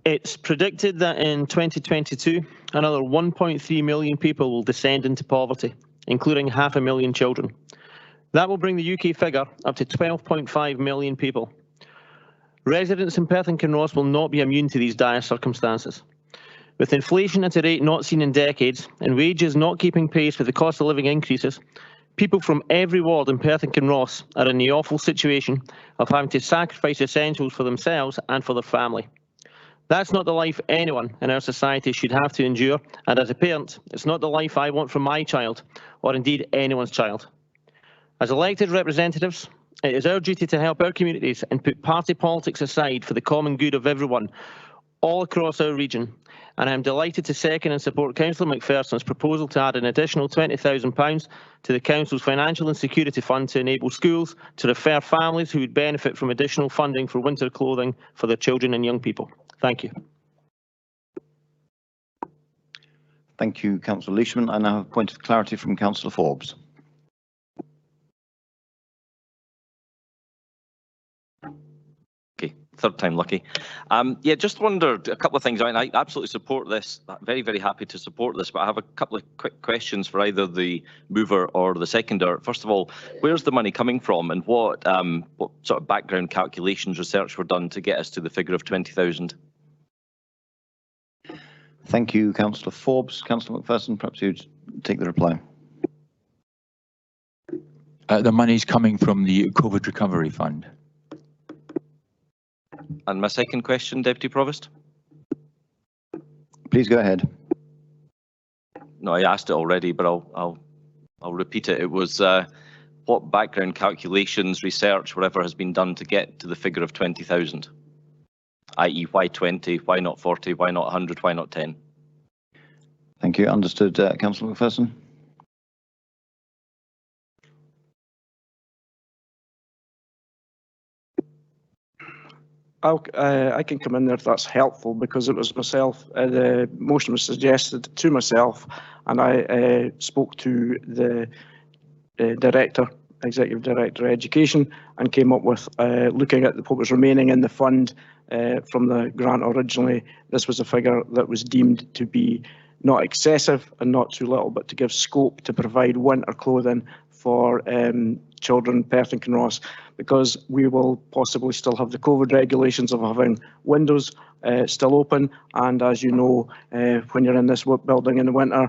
It's predicted that in 2022, another 1.3 million people will descend into poverty, including 500,000 children. That will bring the UK figure up to 12.5 million people. Residents in Perth and Kinross will not be immune to these dire circumstances. With inflation at a rate not seen in decades and wages not keeping pace with the cost of living increases, people from every ward in Perth and Kinross are in the awful situation of having to sacrifice essentials for themselves and for their family. That's not the life anyone in our society should have to endure, and as a parent, it's not the life I want for my child, or indeed anyone's child. As elected representatives, it is our duty to help our communities and put party politics aside for the common good of everyone all across our region, and I am delighted to second and support Councillor McPherson's proposal to add an additional £20,000 to the Council's Financial and Security Fund to enable schools to refer families who would benefit from additional funding for winter clothing for their children and young people. Thank you.
Thank you, Councillor Leishman. I now have a point of clarity from Councillor Forbes.
Okay, third time lucky. Yeah, just wondered a couple of things. I mean, I absolutely support this. Very, very happy to support this, but I have a couple of quick questions for either the mover or the seconder. First of all, where's the money coming from, and what sort of background calculations, research were done to get us to the figure of 20,000?
Thank you, Councillor Forbes. Councillor McPherson, perhaps you'd take the reply.
The money's coming from the COVID Recovery Fund.
And my second question, Deputy Provost?
Please go ahead.
No, I asked it already, but I'll repeat it. It was what background calculations, research, whatever has been done to get to the figure of 20,000? i.e. why 20, why not 40, why not 100, why not 10?
Thank you. Understood, Councillor McPherson.
I can come in there if that's helpful, because it was myself, the motion was suggested to myself, and I spoke to the Executive Director of Education, and came up with, looking at what was remaining in the fund from the grant originally, this was a figure that was deemed to be not excessive and not too little, but to give scope to provide winter clothing for children, Perth and Kinross, because we will possibly still have the COVID regulations of having windows still open, and as you know, when you're in this building in the winter,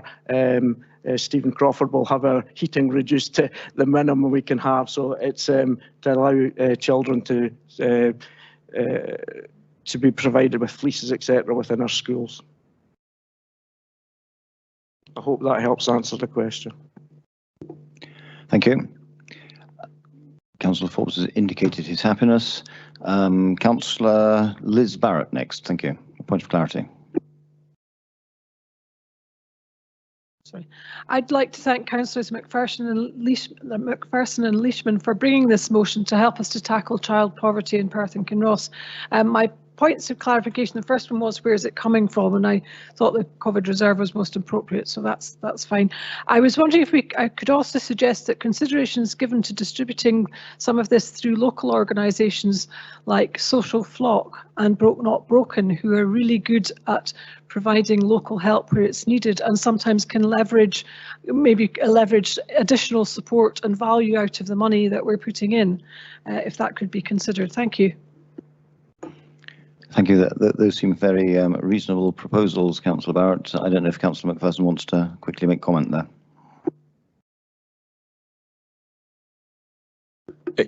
Stephen Crawford will have our heating reduced to the minimum we can have, so it's to allow children to be provided with fleeces, etc., within our schools. I hope that helps answer the question.
Thank you. Councillor Forbes has indicated his happiness. Councillor Liz Barrett next. Thank you. A point of clarity.
Sorry. I'd like to thank Councillors McPherson and Leishman for bringing this motion to help us to tackle child poverty in Perth and Kinross. My points of clarification, the first one was, where is it coming from, and I thought the COVID reserve was most appropriate, so that's fine. I was wondering if I could also suggest that consideration is given to distributing some of this through local organisations like Social Flock and Broke Not Broken, who are really good at providing local help where it's needed, and sometimes can leverage additional support and value out of the money that we're putting in, if that could be considered. Thank you.
Thank you. Those seem very reasonable proposals, Councillor Barrett. I don't know if Councillor McPherson wants to quickly make comment there.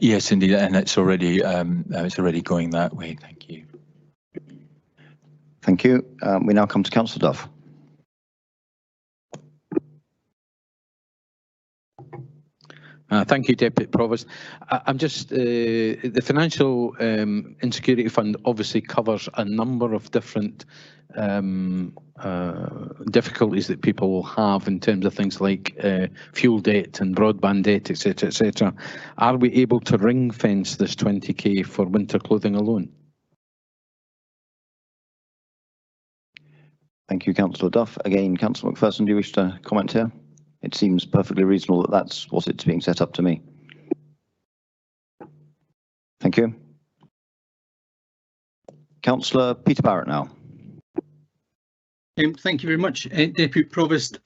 Yes, indeed, and it's already going that way. Thank you.
Thank you. We now come to Councillor Duff.
Thank you, Deputy Provost. I'm just, the Financial Insecurity Fund obviously covers a number of different difficulties that people will have in terms of things like fuel debt and broadband debt, etc., etc. Are we able to ring fence this 20k for winter clothing alone?
Thank you, Councillor Duff. Again, Councillor McPherson, do you wish to comment here? It seems perfectly reasonable that that's what it's being set up to me. Thank you. Councillor Peter Barrett now.
Thank you very much, Deputy Provost.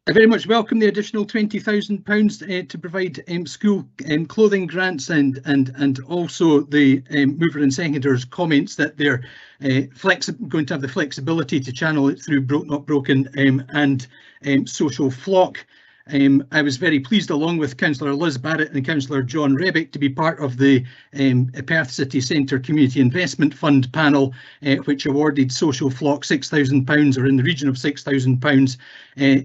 I very much welcome the additional £20,000 to provide school clothing grants and also the mover and seconder's comments that they're going to have the flexibility to channel it through Broke Not Broken and Social Flock. I was very pleased, along with Councillor Liz Barrett and Councillor John Rebick, to be part of the Perth City Centre Community Investment Fund panel, which awarded Social Flock £6,000, or in the region of £6,000,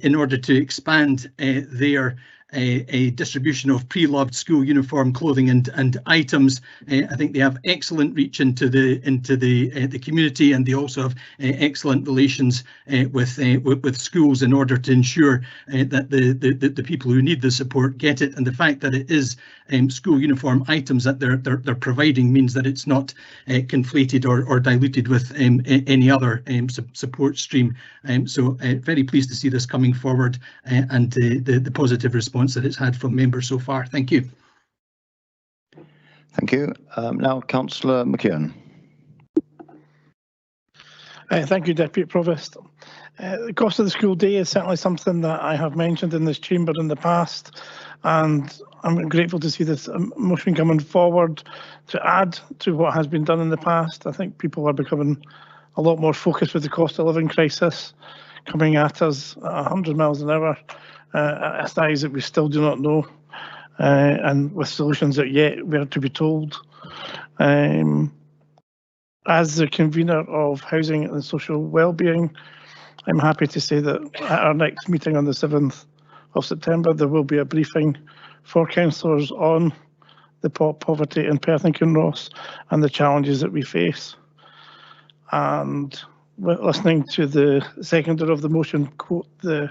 in order to expand their a distribution of pre-loved school uniform clothing and items. I think they have excellent reach into the community, and they also have excellent relations with schools in order to ensure that the people who need the support get it. And the fact that it is school uniform items that they're providing means that it's not conflated or diluted with any other support stream. So very pleased to see this coming forward and the positive response that it's had from members so far. Thank you.
Thank you. Now, Councillor McKeown.
Thank you, Deputy Provost. The cost of the school day is certainly something that I have mentioned in this chamber in the past, and I'm grateful to see this motion coming forward to add to what has been done in the past. I think people are becoming a lot more focused with the cost of living crisis coming at us at 100 miles an hour. At a size that we still do not know, and with solutions that yet we are to be told. As the convener of Housing and Social Wellbeing, I'm happy to say that at our next meeting on the 7th of September, there will be a briefing for councillors on the poverty in Perth and Kinross and the challenges that we face. And listening to the seconder of the motion quote the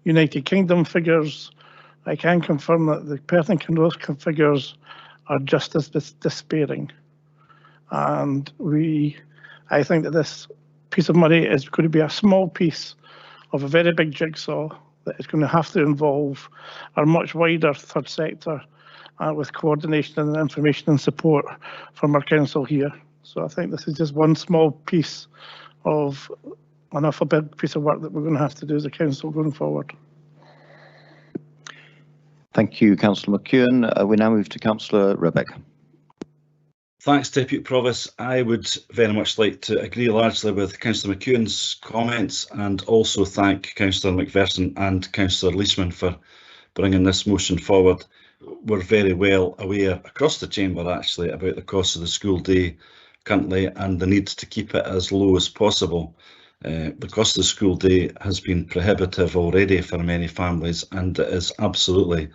United Kingdom figures, I can confirm that the Perth and Kinross figures are just as despairing. And I think that this piece of money is going to be a small piece of a very big jigsaw that is going to have to involve a much wider third sector with coordination and information and support from our council here. So I think this is just one small piece of a big piece of work that we're going to have to do as a council going forward.
Thank you, Councillor McKeown. We now move to Councillor Rebick.
Thanks, Deputy Provost. I would very much like to agree largely with Councillor McKeown's comments, and also thank Councillor McPherson and Councillor Leishman for bringing this motion forward. We're very well aware across the chamber actually about the cost of the school day currently and the need to keep it as low as possible. The cost of the school day has been prohibitive already for many families, and it is absolutely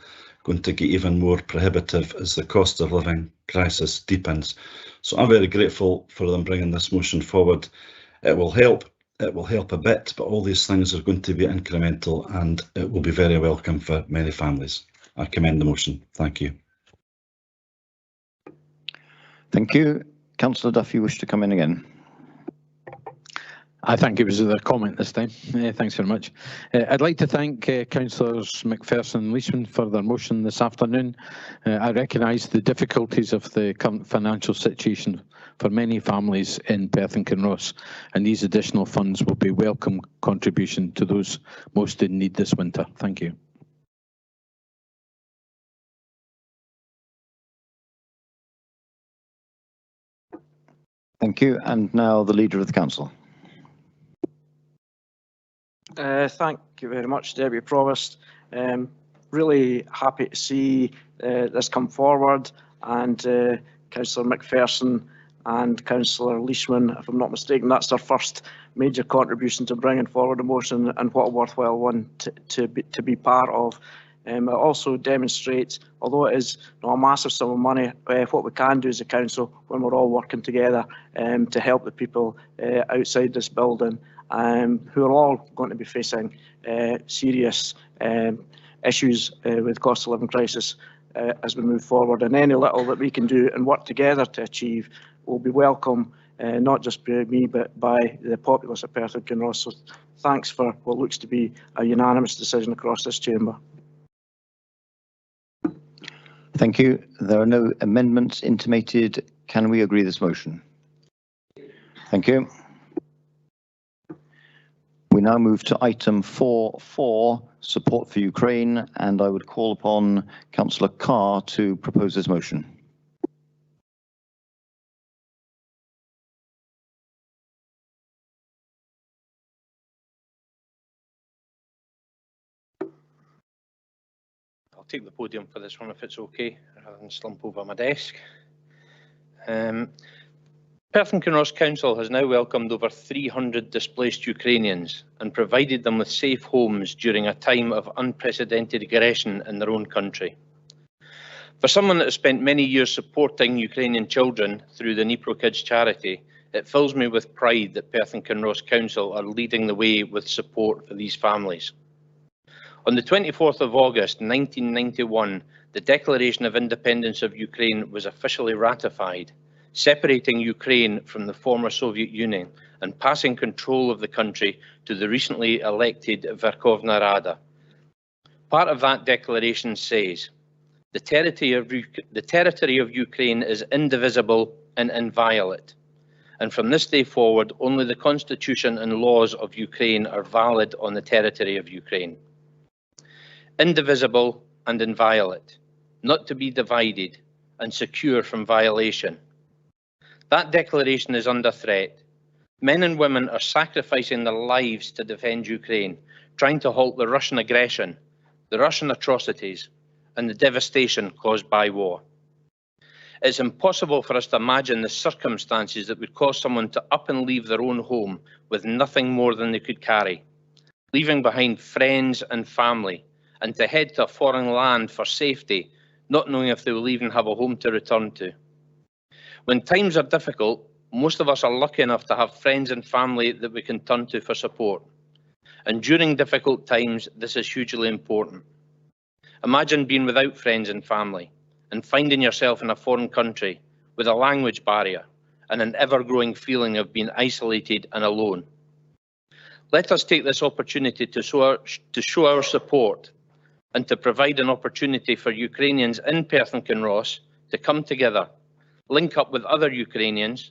going to get even more prohibitive as the cost of living crisis deepens. So I'm very grateful for them bringing this motion forward. It will help a bit, but all these things are going to be incremental, and it will be very welcome for many families. I commend the motion. Thank you.
Thank you. Councillor Duff, you wish to come in again?
I think it was a comment this time. Thanks very much. I'd like to thank Councillors McPherson and Leishman for their motion this afternoon. I recognise the difficulties of the current financial situation for many families in Perth and Kinross, and these additional funds will be a welcome contribution to those most in need this winter. Thank you.
Thank you. And now the Leader of the Council.
Thank you very much, Deputy Provost. Really happy to see this come forward, and Councillor McPherson and Councillor Leishman, if I'm not mistaken, that's their first major contribution to bringing forward a motion, and what a worthwhile one to be part of. It also demonstrates, although it is not a massive sum of money, what we can do as a council when we're all working together to help the people outside this building, who are all going to be facing serious issues with cost of living crisis as we move forward. And any little that we can do and work together to achieve will be welcome, not just by me, but by the populace of Perth and Kinross. So thanks for what looks to be a unanimous decision across this chamber.
Thank you. There are no amendments intimated. Can we agree this motion? Thank you. We now move to item 4.4, support for Ukraine, and I would call upon Councillor Carr to propose this motion.
I'll take the podium for this one if it's okay, rather than slump over my desk. Perth Kinross Council has now welcomed over 300 displaced Ukrainians and provided them with safe homes during a time of unprecedented aggression in their own country. For someone that has spent many years supporting Ukrainian children through the Dnipro Kids charity, it fills me with pride that Perth Kinross Council are leading the way with support for these families. On the 24th of August 1991, the Declaration of Independence of Ukraine was officially ratified, separating Ukraine from the former Soviet Union and passing control of the country to the recently elected Verkhovna Rada. Part of that declaration says, the territory of Ukraine is indivisible and inviolate, and from this day forward only the Constitution and laws of Ukraine are valid on the territory of Ukraine. Indivisible and inviolate, not to be divided, and secure from violation. That declaration is under threat. Men and women are sacrificing their lives to defend Ukraine, trying to halt the Russian aggression, the Russian atrocities, and the devastation caused by war. It's impossible for us to imagine the circumstances that would cause someone to up and leave their own home with nothing more than they could carry, leaving behind friends and family, and to head to a foreign land for safety, not knowing if they will even have a home to return to. When times are difficult, most of us are lucky enough to have friends and family that we can turn to for support. And during difficult times, this is hugely important. Imagine being without friends and family and finding yourself in a foreign country with a language barrier and an ever-growing feeling of being isolated and alone. Let us take this opportunity to show our support and to provide an opportunity for Ukrainians in Perth and Kinross to come together, link up with other Ukrainians,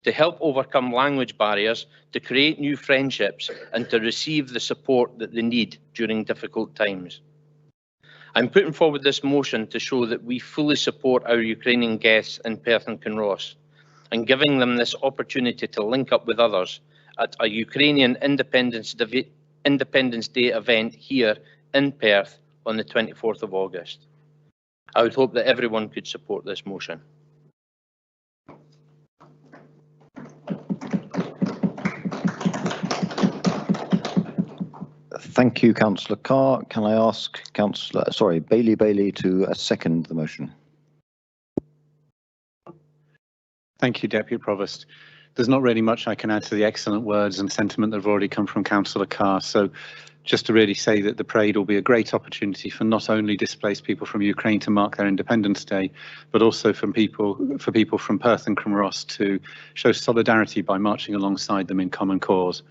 to help overcome language barriers, to create new friendships, and to receive the support that they need during difficult times. I'm putting forward this motion to show that we fully support our Ukrainian guests in Perth and Kinross, and giving them this opportunity to link up with others at a Ukrainian Independence Day event here in Perth on the 24th of August. I would hope that everyone could support this motion.
Thank you, Councillor Carr. Can I ask Bailey to second the motion?
Thank you, Deputy Provost. There's not really much I can add to the excellent words and sentiment that have already come from Councillor Carr. So just to really say that the parade will be a great opportunity for not only displaced people from Ukraine to mark their Independence Day, but also for people from Perth and Kinross to show solidarity by marching alongside them in common cause.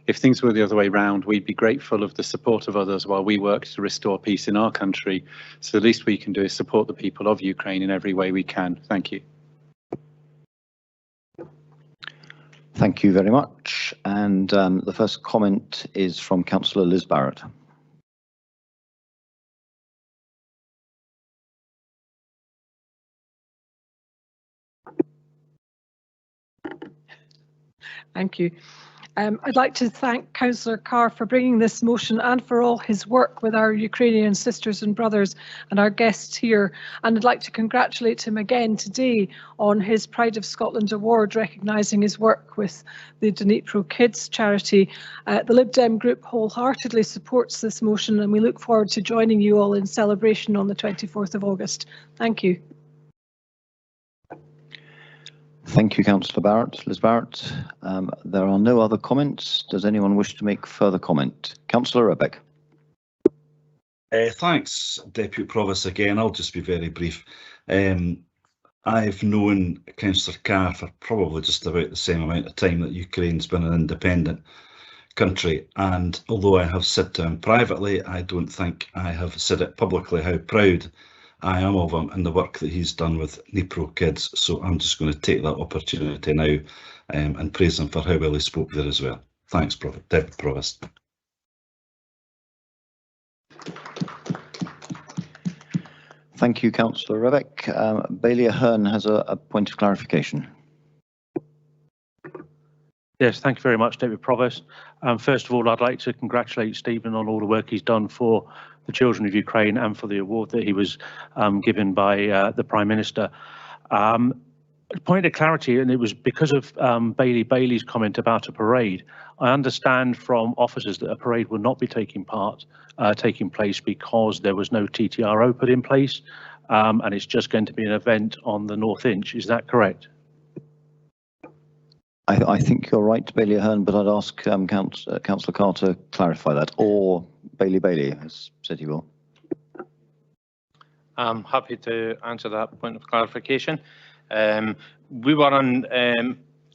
If things were the other way round, we'd be grateful of the support of others while we work to restore peace in our country. So the least we can do is support the people of Ukraine in every way we can. Thank you.
Thank you very much. And the first comment is from Councillor Liz Barrett.
Thank you. I'd like to thank Councillor Carr for bringing this motion and for all his work with our Ukrainian sisters and brothers and our guests here. And I'd like to congratulate him again today on his Pride of Scotland Award, recognising his work with the Dnipro Kids charity. The Lib Dem group wholeheartedly supports this motion, and we look forward to joining you all in celebration on the 24th of August. Thank you.
Thank you, Councillor Liz Barrett. There are no other comments. Does anyone wish to make further comment? Councillor Rebeck.
Thanks, Deputy Provost. Again, I'll just be very brief. I've known Councillor Carr for probably just about the same amount of time that Ukraine's been an independent country, and although I have said to him privately, I don't think I have said it publicly how proud I am of him and the work that he's done with Dnipro Kids. So I'm just going to take that opportunity now and praise him for how well he spoke there as well. Thanks, Deputy Provost.
Thank you, Councillor Rebeck. Bailey Ahern has a point of clarification.
Yes, thank you very much, Deputy Provost. First of all, I'd like to congratulate Stephen on all the work he's done for the children of Ukraine and for the award that he was given by the Prime Minister. Point of clarity, and it was because of Bailey's comment about a parade. I understand from officers that a parade will not be taking place because there was no TTRO put in place, and it's just going to be an event on the North Inch. Is that correct?
I think you're right, Bailey Ahern, but I'd ask Councillor Carr to clarify that, or Bailey has said he will.
I'm happy to answer that point of clarification. We were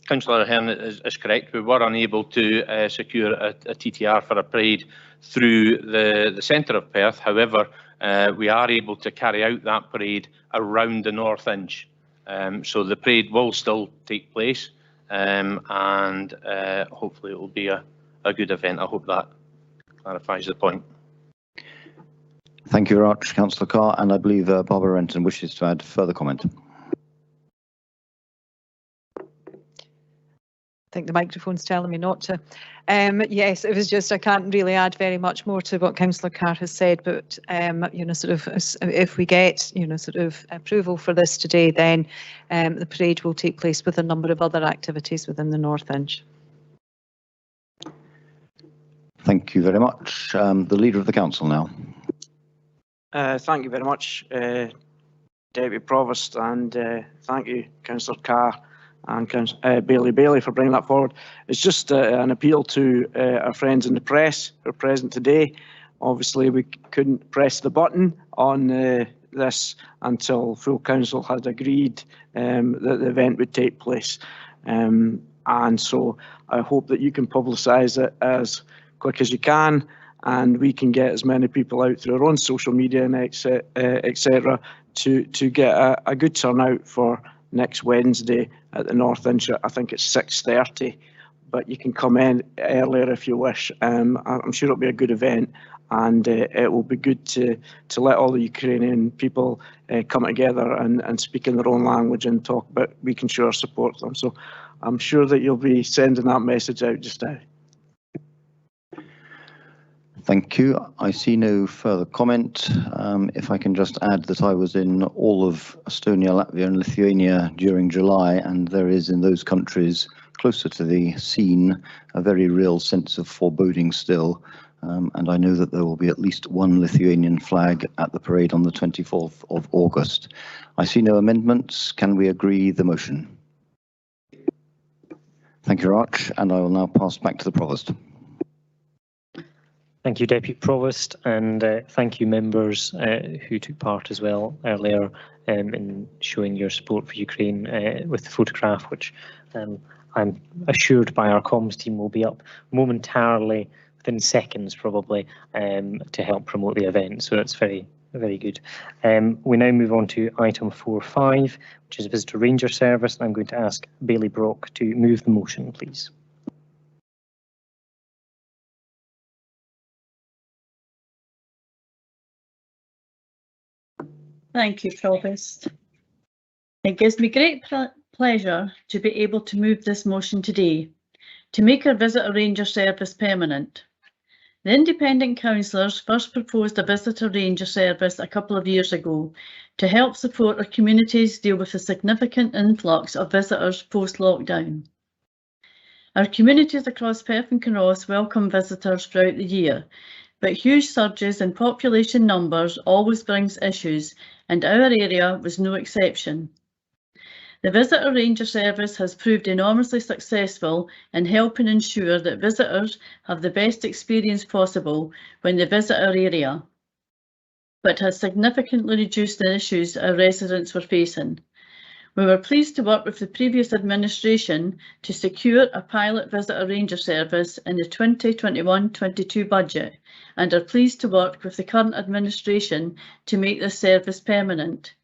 Councillor Ahern is correct. We were unable to secure a TTR for a parade through the centre of Perth. However, we are able to carry out that parade around the North Inch. So the parade will still take place. And hopefully it will be a good event. I hope that clarifies the point.
Thank you very much, Councillor Carr, and I believe Barbara Renton wishes to add further comment.
I think the microphone's telling me not to. Yes, it was just, I can't really add very much more to what Councillor Carr has said, but you know, sort of, if we get, you know, sort of approval for this today, then the parade will take place with a number of other activities within the North Inch.
Thank you very much. The Leader of the Council now.
Thank you very much, Deputy Provost, and thank you, Councillor Carr and Bailey for bringing that forward. It's just an appeal to our friends in the press who are present today. Obviously, we couldn't press the button on this until full council had agreed that the event would take place. And so I hope that you can publicise it as quick as you can, and we can get as many people out through our own social media and etc. to get a good turnout for next Wednesday at the North Inch. I think it's 6:30, but you can come in earlier if you wish. I'm sure it'll be a good event, and it will be good to let all the Ukrainian people come together and speak in their own language and talk, but we can show our support to them. So I'm sure that you'll be sending that message out just now.
Thank you. I see no further comment. If I can just add that I was in all of Estonia, Latvia and Lithuania during July, and there is in those countries closer to the scene a very real sense of foreboding still. And I know that there will be at least one Lithuanian flag at the parade on the 24th of August. I see no amendments. Can we agree the motion? Thank you very much, and I will now pass back to the Provost.
Thank you, Deputy Provost, and thank you members who took part as well earlier in showing your support for Ukraine with the photograph, which I'm assured by our comms team will be up momentarily, within seconds probably, to help promote the event. So that's very, very good. We now move on to item 4.5, which is Visitor Ranger Service, and I'm going to ask Bailey Brock to move the motion, please.
Thank you, Provost. It gives me great pleasure to be able to move this motion today to make our Visitor Ranger Service permanent. The independent councillors first proposed a Visitor Ranger Service a couple of years ago to help support our communities deal with a significant influx of visitors post-lockdown. Our communities across Perth and Kinross welcome visitors throughout the year, but huge surges in population numbers always brings issues, and our area was no exception. The Visitor Ranger Service has proved enormously successful in helping ensure that visitors have the best experience possible when they visit our area, but has significantly reduced the issues our residents were facing. We were pleased to work with the previous administration to secure a pilot Visitor Ranger Service in the 2021-22 budget, and are pleased to work with the current administration to make this service permanent.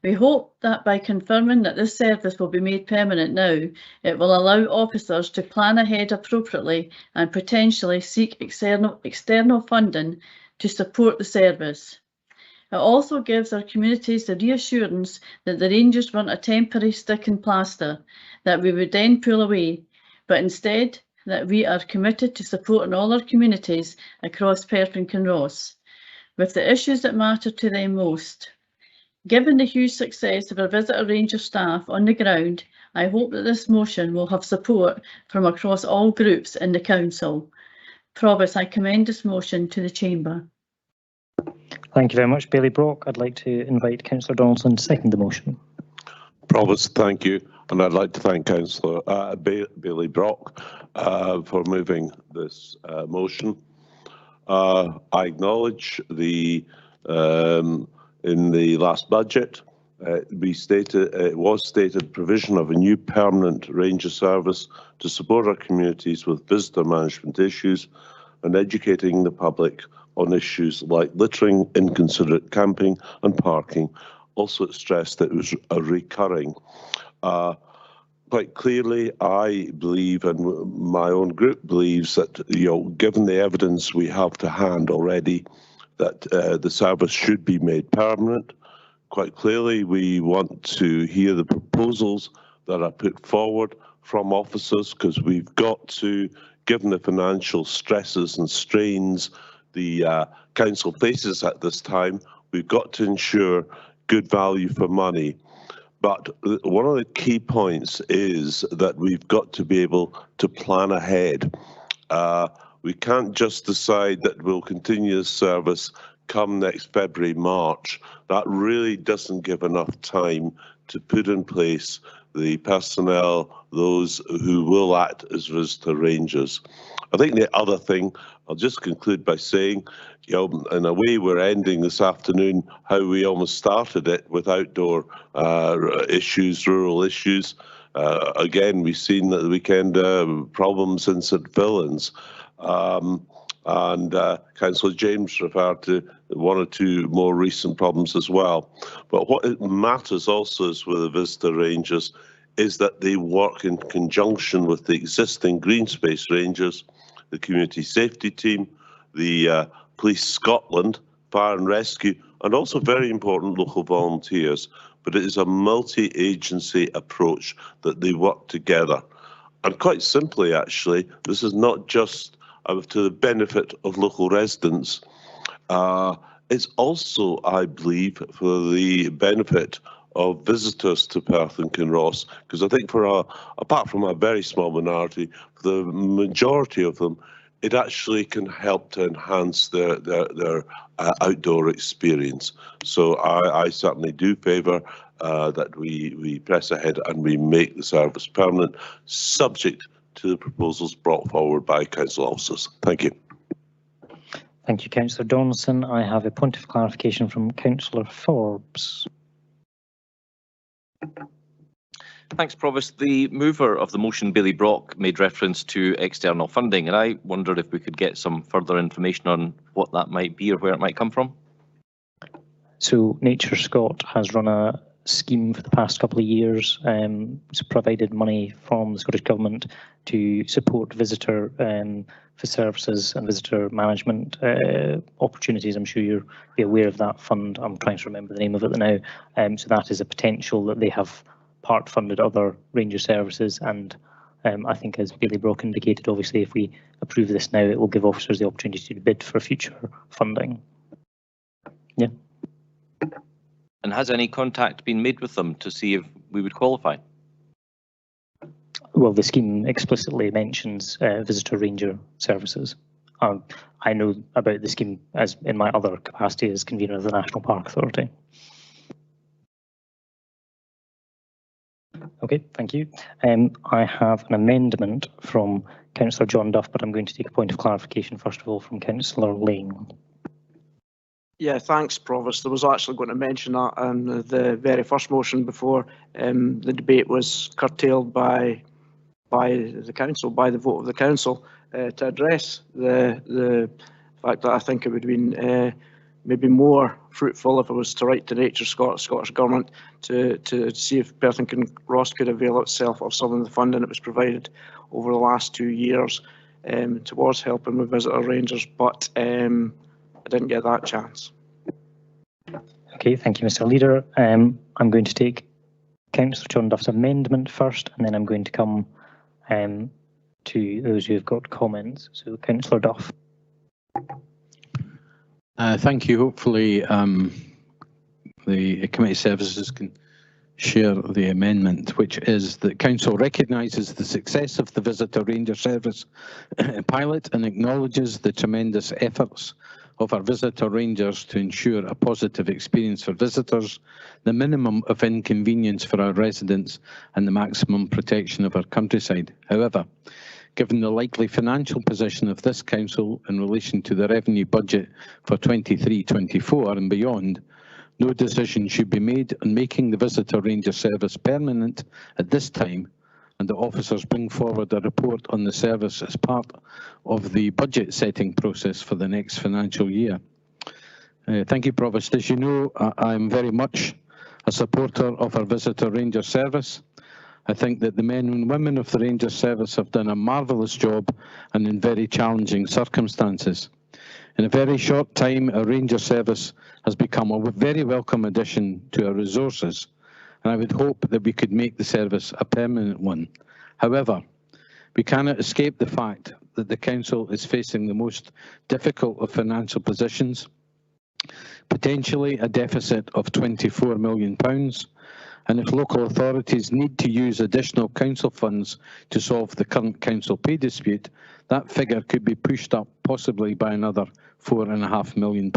We hope that by confirming that this service will be made permanent now, it will allow officers to plan ahead appropriately and potentially seek external funding to support the service. It also gives our communities the reassurance that the Rangers weren't a temporary stick and plaster that we would then pull away, but instead that we are committed to supporting all our communities across Perth and Kinross with the issues that matter to them most. Given the huge success of our visitor ranger staff on the ground, I hope that this motion will have support from across all groups in the council. Provost, I commend this motion to the chamber.
Thank you very much, Bailey Brock. I'd like to invite Councillor Donaldson to second the motion.
Provost, thank you. And I'd like to thank Councillor Bailey Brock for moving this motion. I acknowledge the in the last budget, it was stated provision of a new permanent ranger service to support our communities with visitor management issues and educating the public on issues like littering, inconsiderate camping and parking. Also, it stressed that it was a recurring. Quite clearly, I believe, and my own group believes, that given the evidence we have to hand already, that the service should be made permanent. Quite clearly, we want to hear the proposals that are put forward from officers, because we've got to, given the financial stresses and strains the council faces at this time, we've got to ensure good value for money. But one of the key points is that we've got to be able to plan ahead. We can't just decide that we'll continue the service come next February, March. That really doesn't give enough time to put in place the personnel, those who will act as visitor rangers. I think the other thing, I'll just conclude by saying, in a way we're ending this afternoon how we almost started it, with outdoor issues, rural issues. Again, we've seen at the weekend problems in St Fillan's. And Councillor James referred to one or two more recent problems as well. But what it matters also is with the visitor rangers is that they work in conjunction with the existing green space rangers, the community safety team, the Police Scotland, Fire and Rescue, and also very important local volunteers. But it is a multi-agency approach that they work together. And quite simply, actually, this is not just to the benefit of local residents. It's also, I believe, for the benefit of visitors to Perth and Kinross, because I think apart from a very small minority, for the majority of them, it actually can help to enhance their outdoor experience. So I certainly do favour that we press ahead and we make the service permanent, subject to the proposals brought forward by council officers. Thank you.
Thank you, Councillor Donaldson. I have a point of clarification from Councillor Forbes.
Thanks, Provost. The mover of the motion, Bailey Brock, made reference to external funding, and I wondered if we could get some further information on what that might be or where it might come from.
So Nature Scott has run a scheme for the past couple of years, provided money from the Scottish Government to support visitor for services and visitor management opportunities. I'm sure you'll be aware of that fund. I'm trying to remember the name of it now. So that is a potential that they have part funded other ranger services, and I think, as Bailey Brock indicated, obviously if we approve this now, it will give officers the opportunity to bid for future funding. Yeah.
And has any contact been made with them to see if we would qualify?
Well, the scheme explicitly mentions visitor ranger services. I know about the scheme as in my other capacity as convener of the National Park Authority. Okay, thank you. I have an amendment from Councillor John Duff, but I'm going to take a point of clarification first of all from Councillor Lane.
Yeah, thanks, Provost. I was actually going to mention that in the very first motion before the debate was curtailed by the council, by the vote of the council, to address the fact that I think it would have been maybe more fruitful if it was to write to Nature Scottish Government to see if Perth and Kinross could avail itself of some of the funding that was provided over the last 2 years towards helping with visitor rangers, but I didn't get that chance.
Okay, thank you, Mr. Leader. I'm going to take Councillor John Duff's amendment first, and then I'm going to come to those who have got comments. So, Councillor Duff.
Thank you. Hopefully, the committee services can share the amendment, which is that Council recognises the success of the Visitor Ranger Service pilot and acknowledges the tremendous efforts of our visitor rangers to ensure a positive experience for visitors, the minimum of inconvenience for our residents and the maximum protection of our countryside. However, given the likely financial position of this council in relation to the revenue budget for 23-24 and beyond, no decision should be made on making the Visitor Ranger Service permanent at this time, and the officers bring forward a report on the service as part of the budget setting process for the next financial year. Thank you, Provost. As you know, I am very much a supporter of our Visitor Ranger Service. I think that the men and women of the Ranger Service have done a marvellous job and in very challenging circumstances. In a very short time, our Ranger Service has become a very welcome addition to our resources, and I would hope that we could make the service a permanent one. However, we cannot escape the fact that the Council is facing the most difficult of financial positions, potentially a deficit of £24 million, and if local authorities need to use additional council funds to solve the current council pay dispute, that figure could be pushed up possibly by another £4.5 million.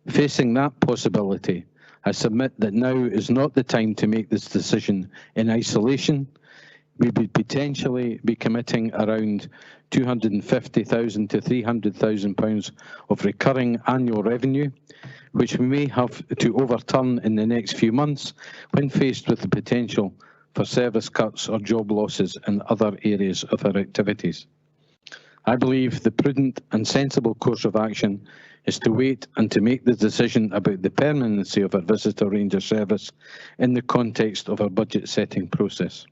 Facing that possibility, I submit that now is not the time to make this decision in isolation. We would potentially be committing around £250,000 to £300,000 of recurring annual revenue, which we may have to overturn in the next few months when faced with the potential for service cuts or job losses in other areas of our activities. I believe the prudent and sensible course of action is to wait and to make the decision about the permanency of our Visitor Ranger Service in the context of our budget setting process.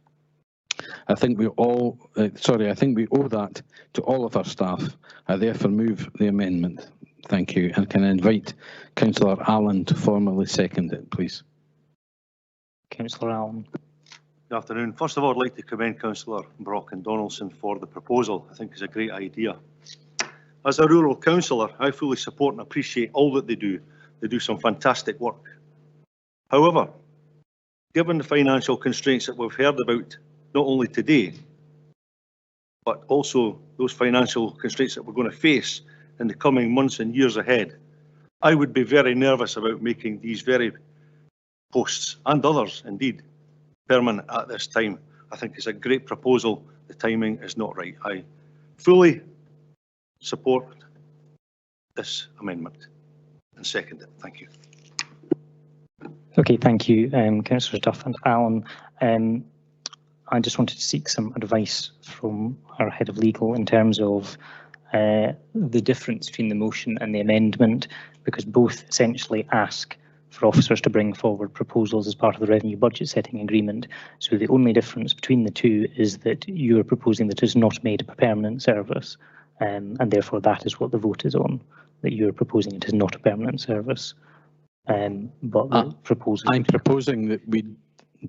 I think we owe that to all of our staff. I therefore move the amendment. Thank you. And can I invite Councillor Allen to formally second it, please?
Councillor Allen.
Good afternoon. First of all, I'd like to commend Councillor Brock and Donaldson for the proposal. I think it's a great idea. As a rural councillor, I fully support and appreciate all that they do. They do some fantastic work. However, given the financial constraints that we've heard about not only today, but also those financial constraints that we're going to face in the coming months and years ahead, I would be very nervous about making these very posts, and others indeed, permanent at this time. I think it's a great proposal. The timing is not right. I fully support this amendment and second it. Thank you.
Okay, thank you, Councillors Duff and Allen. I just wanted to seek some advice from our head of legal in terms of the difference between the motion and the amendment, because both essentially ask for officers to bring forward proposals as part of the revenue budget setting agreement. So the only difference between the two is that you are proposing that it is not made a permanent service, and therefore that is what the vote is on, that you are proposing it is not a permanent service. But the proposal...
I'm proposing that we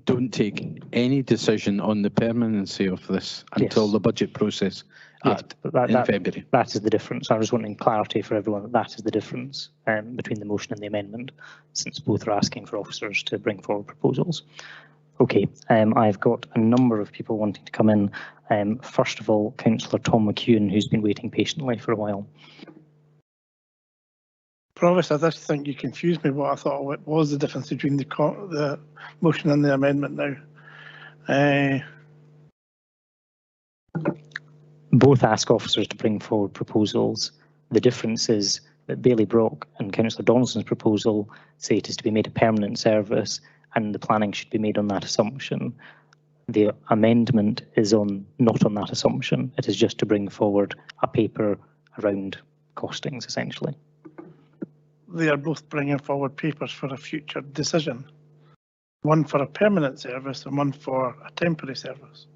don't take any decision on the permanency of this until the budget process in February.
That is the difference. I was wanting clarity for everyone that is the difference between the motion and the amendment, since both are asking for officers to bring forward proposals. Okay, I've got a number of people wanting to come in. First of all, Councillor Tom McEwen, who's been waiting patiently for a while.
Provost, I just think you confused me what I thought was the difference between the motion and the amendment now.
Both ask officers to bring forward proposals. The difference is that Bailey Brock and Councillor Donaldson's proposal say it is to be made a permanent service, and the planning should be made on that assumption. The amendment is not on that assumption. It is just to bring forward a paper around costings, essentially.
They are both bringing forward papers for a future decision. One for a permanent service and one for a temporary service.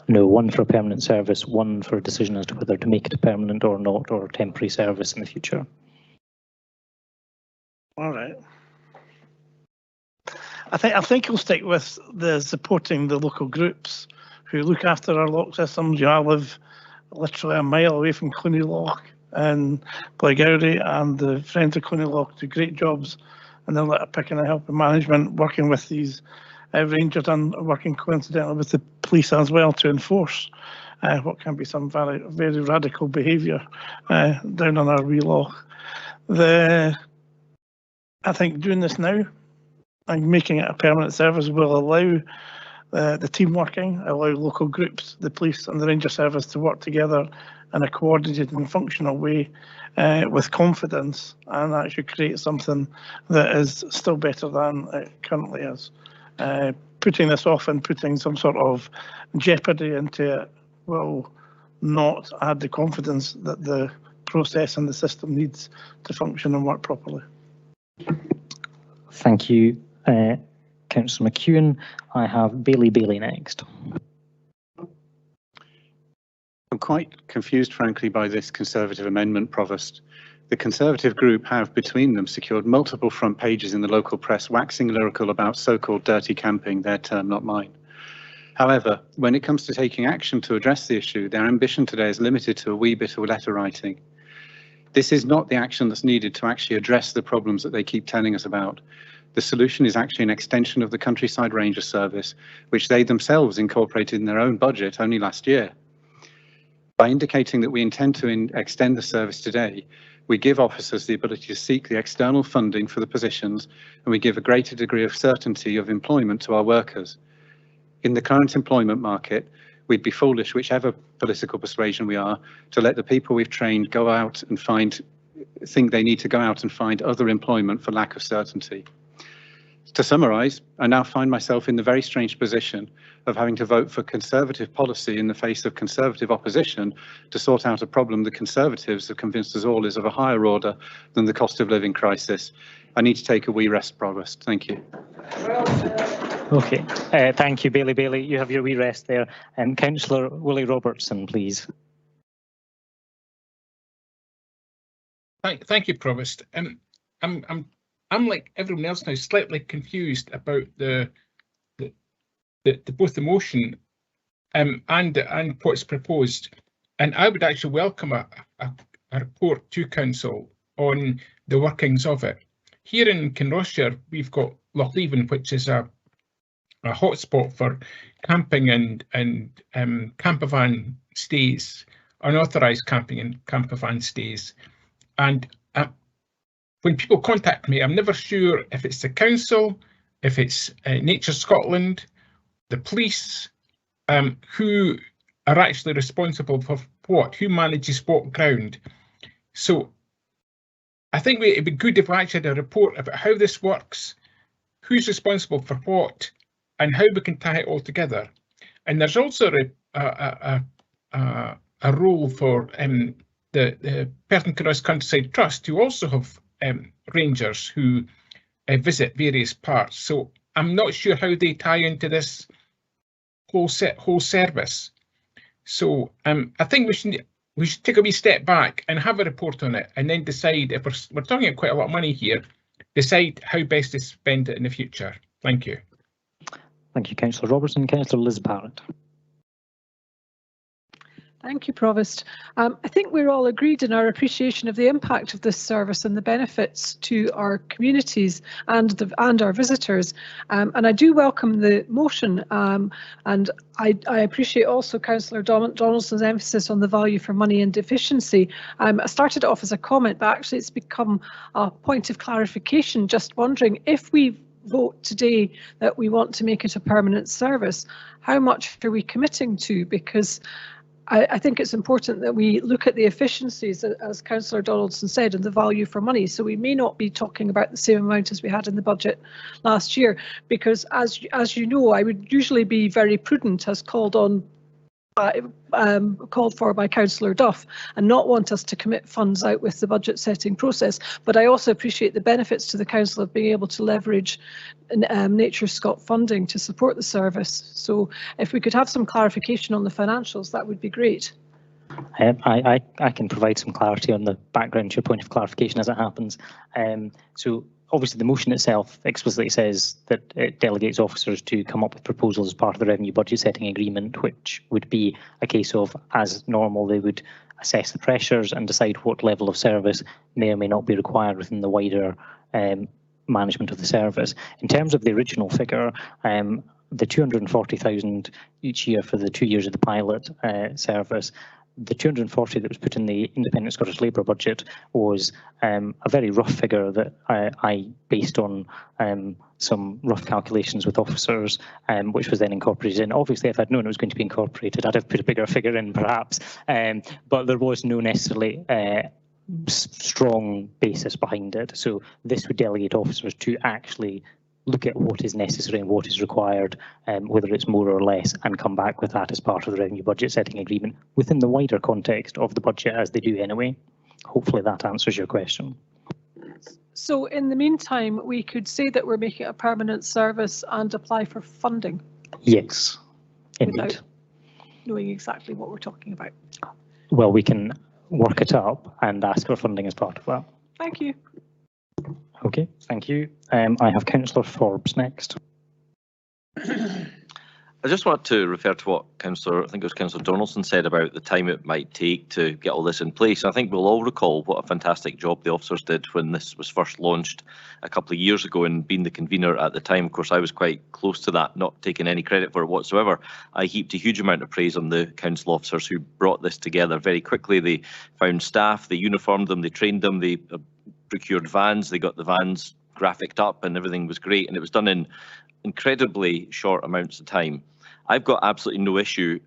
No, one for a permanent service, one for a decision as to whether to make it a permanent or not, or a temporary service in the future.
All right. I think he'll stick with the supporting the local groups who look after our lock systems. You know, I live literally a mile away from Cluny Lock and Blairgowrie, and the Friends of Cluny Lock do great jobs, and they're like picking and helping management, working with these rangers and working coincidentally with the police as well to enforce what can be some very, very radical behaviour down on our wee loch. I think doing this now and making it a permanent service will allow the team working, allow local groups, the police and the ranger service to work together in a coordinated and functional way with confidence, and that should create something that is still better than it currently is. Putting this off and putting some sort of jeopardy into it will not add the confidence that the process and the system needs to function and work properly.
Thank you, Councillor McEwen. I have Bailey next.
I'm quite confused, frankly, by this Conservative amendment, Provost. The Conservative group have, between them, secured multiple front pages in the local press, waxing lyrical about so-called dirty camping, their term, not mine. However, when it comes to taking action to address the issue, their ambition today is limited to a wee bit of letter writing. This is not the action that's needed to actually address the problems that they keep telling us about. The solution is actually an extension of the Countryside Ranger Service, which they themselves incorporated in their own budget only last year. By indicating that we intend to extend the service today, we give officers the ability to seek the external funding for the positions, and we give a greater degree of certainty of employment to our workers. In the current employment market, we'd be foolish, whichever political persuasion we are, to let the people we've trained go out and think they need to go out and find other employment for lack of certainty. To summarise, I now find myself in the very strange position of having to vote for Conservative policy in the face of Conservative opposition to sort out a problem the Conservatives have convinced us all is of a higher order than the cost of living crisis. I need to take a wee rest, Provost. Thank you.
Okay, thank you, Bailey. You have your wee rest there. Councillor Willie Robertson, please.
Thank you, Provost. I'm like everyone else now, slightly confused about both the motion and what's proposed. And I would actually welcome a report to Council on the workings of it. Here in Kinross, we've got Lochleven, which is a hotspot for camping and campervan stays, unauthorised camping and campervan stays. And when people contact me, I'm never sure if it's the council, if it's Nature Scotland, the police, who are actually responsible for what, who manages what ground. So I think it'd be good if we actually had a report about how this works, who's responsible for what, and how we can tie it all together. And there's also a role for the Perth Kinross Countryside Trust, who also have rangers who visit various parts. So I'm not sure how they tie into this whole service. So I think we should take a wee step back and have a report on it, and then decide, if we're talking about quite a lot of money here, decide how best to spend it in the future. Thank you.
Thank you, Councillor Robertson. Councillor Liz Barrett.
Thank you, Provost. I think we're all agreed in our appreciation of the impact of this service and the benefits to our communities and our visitors. And I do welcome the motion, and I appreciate also Councillor Donaldson's emphasis on the value for money and efficiency. I started off as a comment, but actually it's become a point of clarification. Just wondering, if we vote today that we want to make it a permanent service, how much are we committing to? Because I think it's important that we look at the efficiencies, as Councillor Donaldson said, and the value for money. So we may not be talking about the same amount as we had in the budget last year, because as you know, I would usually be very prudent, as called for by Councillor Duff, and not want us to commit funds out with the budget setting process. But I also appreciate the benefits to the council of being able to leverage Nature Scot funding to support the service. So if we could have some clarification on the financials, that would be great.
I can provide some clarity on the background to your point of clarification as it happens. So obviously the motion itself explicitly says that it delegates officers to come up with proposals as part of the revenue budget setting agreement, which would be a case of, as normal, they would assess the pressures and decide what level of service may or may not be required within the wider management of the service. In terms of the original figure, the 240,000 each year for the 2 years of the pilot service, the 240 that was put in the Independent Scottish Labour budget was a very rough figure that I based on some rough calculations with officers, which was then incorporated in. Obviously, if I'd known it was going to be incorporated, I'd have put a bigger figure in perhaps, but there was no necessarily strong basis behind it. So this would delegate officers to actually look at what is necessary and what is required, whether it's more or less, and come back with that as part of the revenue budget setting agreement within the wider context of the budget, as they do anyway. Hopefully that answers your question.
So in the meantime, we could say that we're making it a permanent service and apply for funding.
Yes, indeed.
Without knowing exactly what we're talking about.
Well, we can work it up and ask for funding as part of that.
Thank you.
Okay, thank you. I have Councillor Forbes next.
I just want to refer to what I think it was Councillor Donaldson said about the time it might take to get all this in place. I think we'll all recall what a fantastic job the officers did when this was first launched a couple of years ago, and being the convener at the time, of course, I was quite close to that, not taking any credit for it whatsoever. I heaped a huge amount of praise on the council officers who brought this together very quickly. They found staff, they uniformed them, they trained them, they procured vans, they got the vans graphicked up, and everything was great, and it was done in incredibly short amounts of time. I've got absolutely no issue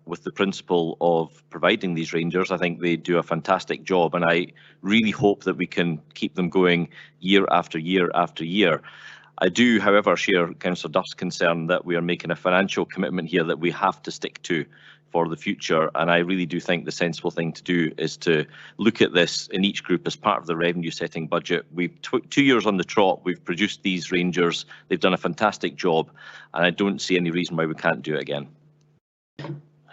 with the principle of providing these rangers. I think they do a fantastic job, and I really hope that we can keep them going year after year after year. I do, however, share Councillor Duff's concern that we are making a financial commitment here that we have to stick to for the future, and I really do think the sensible thing to do is to look at this in each group as part of the revenue setting budget. We've 2 years on the trot, we've produced these rangers, they've done a fantastic job, and I don't see any reason why we can't do it again.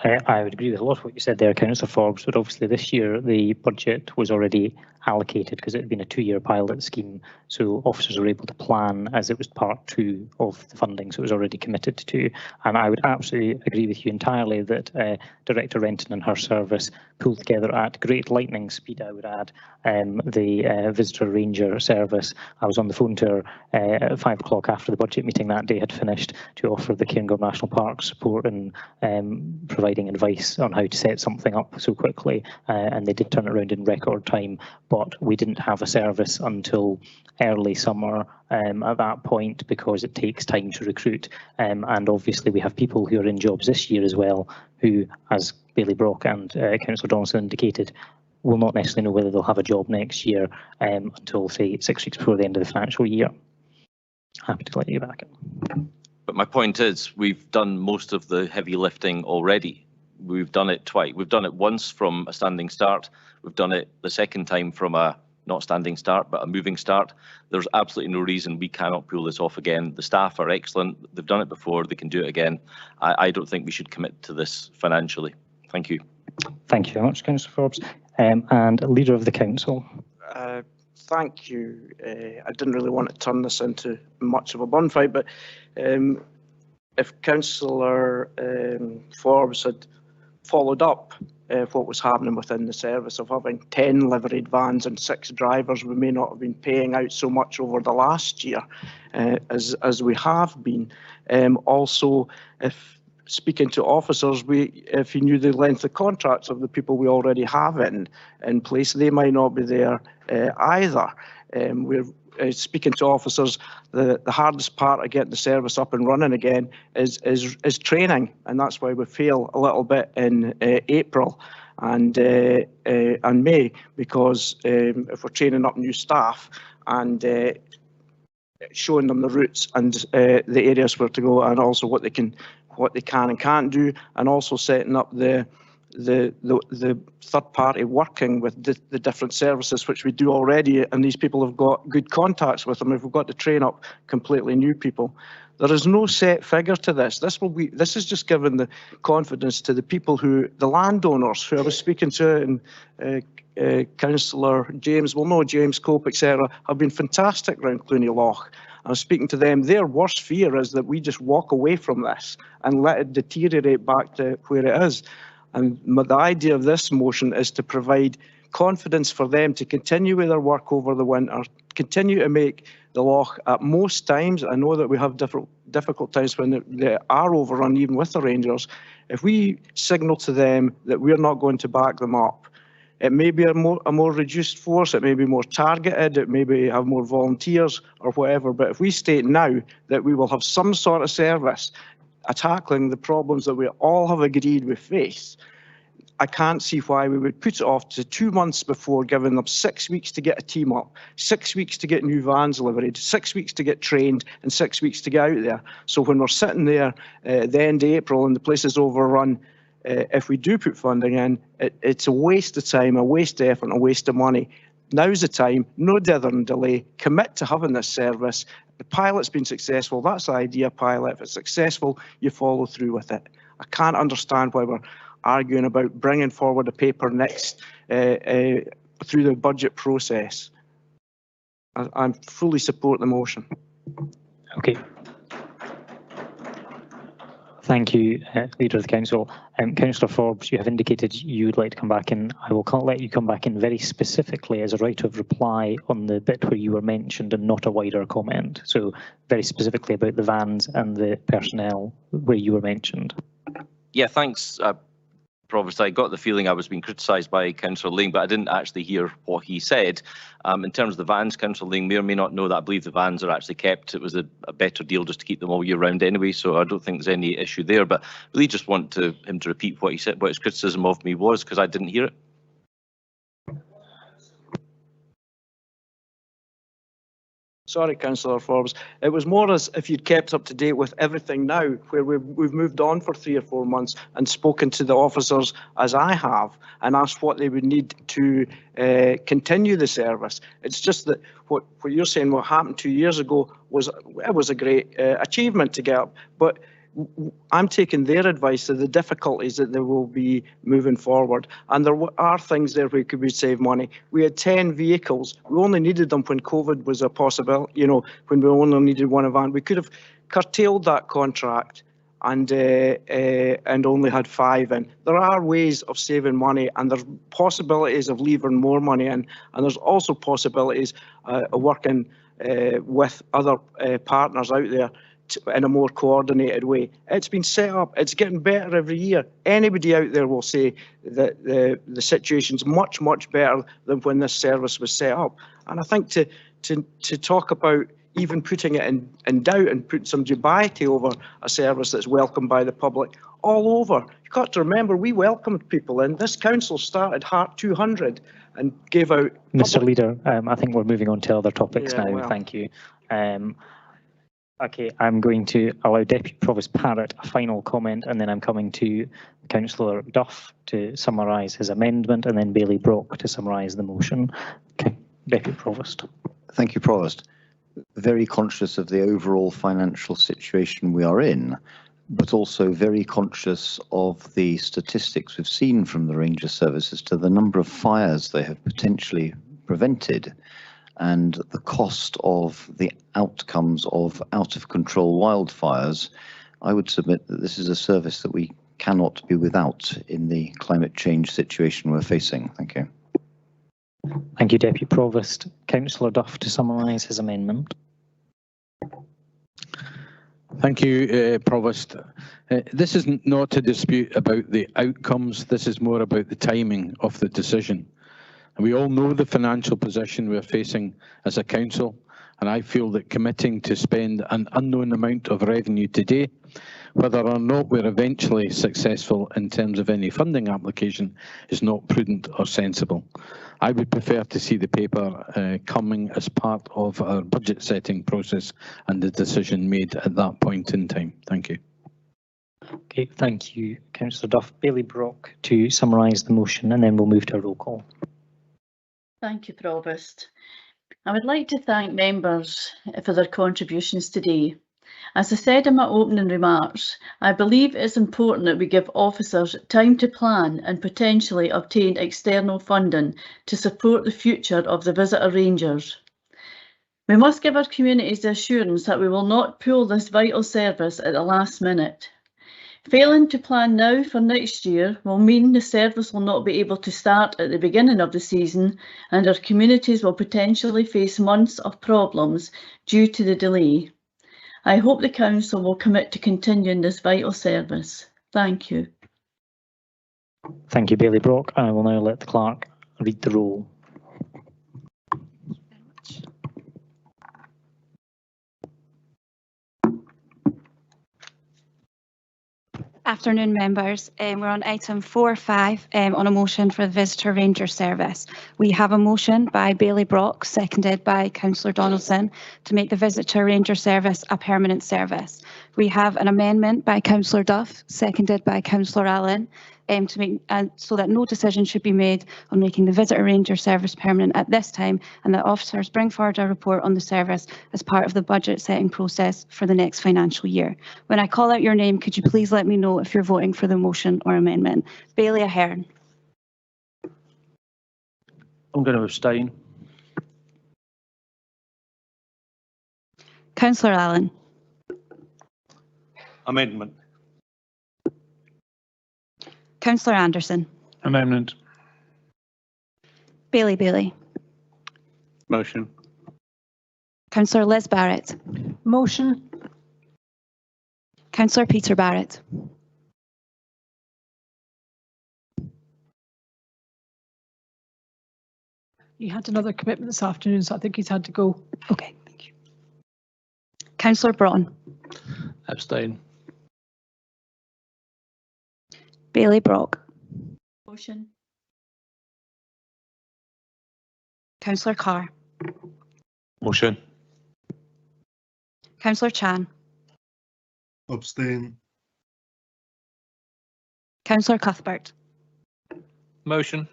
I would agree with a lot of what you said there, Councillor Forbes, but obviously this year the budget was already allocated because it had been a 2-year pilot scheme, so officers were able to plan as it was part 2 of the funding, so it was already committed to. And I would absolutely agree with you entirely that Director Renton and her service pulled together at great lightning speed, I would add, the Visitor Ranger service. I was on the phone to her at 5 o'clock after the budget meeting that day had finished to offer the Cairngorm National Park support and providing advice on how to set something up so quickly, and they did turn it around in record time, but we didn't have a service until early summer at that point because it takes time to recruit, and obviously we have people who are in jobs this year as well who, as Bailey Brock and Councillor Donaldson indicated, will not necessarily know whether they'll have a job next year until, say, 6 weeks before the end of the financial year. Happy to let you back in.
But my point is, we've done most of the heavy lifting already. We've done it twice. We've done it once from a standing start. We've done it the second time from a not standing start, but a moving start. There's absolutely no reason we cannot pull this off again. The staff are excellent. They've done it before. They can do it again. I don't think we should commit to this financially. Thank you.
Thank you very much, Councillor Forbes. And Leader of the Council.
Thank you. I didn't really want to turn this into much of a bun fight, but if Councillor Forbes had followed up what was happening within the service of having 10 liveried vans and 6 drivers, we may not have been paying out so much over the last year as we have been. Also, if speaking to officers, if you knew the length of contracts of the people we already have in place, they might not be there either. We're speaking to officers, the hardest part of getting the service up and running again is training, and that's why we fail a little bit in April and May, because if we're training up new staff and showing them the routes and the areas where to go, and also what they can and can't do, and also setting up the third party working with the different services, which we do already, and these people have got good contacts with them. If we've got to train up completely new people, There is no set figure to this. This is just giving the confidence to the people the landowners who I was speaking to, and Councillor James will know, James Cope, etc., have been fantastic around Clooney Loch. I was speaking to them. Their worst fear is that we just walk away from this and let it deteriorate back to where it is. And the idea of this motion is to provide confidence for them to continue with their work over the winter, continue to make the loch at most times. I know that we have difficult times when they are overrun, even with the Rangers. If we signal to them that we're not going to back them up, it may be a more reduced force, it may be more targeted, it may have more volunteers or whatever, but if we state now that we will have some sort of service tackling the problems that we all have agreed we face, I can't see why we would put it off to 2 months before, giving them 6 weeks to get a team up, 6 weeks to get new vans delivered, 6 weeks to get trained, and 6 weeks to get out there. So when we're sitting there at the end of April and the place is overrun, if we do put funding in, it's a waste of time, a waste of effort, and a waste of money. Now's the time, no dithering delay, commit to having this service. The pilot's been successful, that's the idea pilot. If it's successful, you follow through with it. I can't understand why we're arguing about bringing forward a paper next through the budget process. I fully support the motion.
Okay. Thank you, Leader of the Council. Councillor Forbes, you have indicated you would like to come back in. I will let you come back in very specifically as a right of reply on the bit where you were mentioned and not a wider comment. So very specifically about the vans and the personnel where you were mentioned.
Yeah, thanks, Provost. I got the feeling I was being criticised by Councillor Ling, but I didn't actually hear what he said. In terms of the vans, Councillor Ling may or may not know that I believe the vans are actually kept. It was a better deal just to keep them all year round anyway, so I don't think there's any issue there. But I really just want him to repeat what he said, what his criticism of me was, because I didn't hear it.
Sorry, Councillor Forbes. It was more as if you'd kept up to date with everything now, where we've moved on for 3 or 4 months and spoken to the officers, as I have, and asked what they would need to continue the service. It's just that what you're saying, what happened 2 years ago, was a great achievement to get up. But I'm taking their advice of the difficulties that there will be moving forward. And there are things there where we save money. We had 10 vehicles. We only needed them when COVID was a possibility, when we only needed one van. We could have curtailed that contract and only had 5 in. There are ways of saving money, and there's possibilities of leaving more money in. And there's also possibilities of working with other partners out there in a more coordinated way. It's been set up, it's getting better every year. Anybody out there will say that the situation's much, much better than when this service was set up. And I think to talk about even putting it in doubt and put some dubiety over a service that's welcomed by the public all over. You've got to remember, we welcomed people in. This council started Heart 200 and gave out...
Mr. Leader, I think we're moving on to other topics now.
Well.
Thank you. Okay, I'm going to allow Deputy Provost Parrott a final comment, and then I'm coming to Councillor Duff to summarise his amendment, and then Bailey Brock to summarise the motion. Okay, Deputy Provost.
Thank you, Provost. Very conscious of the overall financial situation we are in, but also very conscious of the statistics we've seen from the Ranger Services to the number of fires they have potentially prevented, and the cost of the outcomes of out-of-control wildfires. I would submit that this is a service that we cannot be without in the climate change situation we're facing. Thank you.
Thank you, Deputy Provost. Councillor Duff to summarise his amendment.
Thank you, Provost. This is not a dispute about the outcomes. This is more about the timing of the decision. And we all know the financial position we're facing as a council, and I feel that committing to spend an unknown amount of revenue today, whether or not we're eventually successful in terms of any funding application, is not prudent or sensible. I would prefer to see the paper coming as part of our budget setting process and the decision made at that point in time. Thank you.
Okay, thank you, Councillor Duff. Bailey Brock to summarise the motion, and then we'll move to a roll call.
Thank you, Provost. I would like to thank members for their contributions today. As I said in my opening remarks, I believe it's important that we give officers time to plan and potentially obtain external funding to support the future of the visitor rangers. We must give our communities the assurance that we will not pull this vital service at the last minute. Failing to plan now for next year will mean the service will not be able to start at the beginning of the season, and our communities will potentially face months of problems due to the delay. I hope the Council will commit to continuing this vital service. Thank you.
Thank you, Bailey Brock. I will now let the clerk read the roll.
Afternoon, members. We're on item 4.5 on a motion for the Visitor Ranger Service. We have a motion by Bailey Brock, seconded by Councillor Donaldson, to make the Visitor Ranger Service a permanent service. We have an amendment by Councillor Duff, seconded by Councillor Allen, to make so that no decision should be made on making the Visitor Ranger Service permanent at this time, and that officers bring forward a report on the service as part of the budget setting process for the next financial year. When I call out your name, could you please let me know if you're voting for the motion or amendment? Bailey Ahern.
I'm going to abstain.
Councillor Allen.
Amendment.
Councillor Anderson.
Amendment.
Bailey.
Motion.
Councillor Liz Barrett.
Motion.
Councillor Peter Barrett.
He had another commitment this afternoon, so I think he's had to go.
Okay, thank you. Councillor Braun.
Abstain.
Bailey Brock.
Motion.
Councillor Carr.
Motion.
Councillor Chan.
Abstain.
Councillor Cuthbert.
Motion.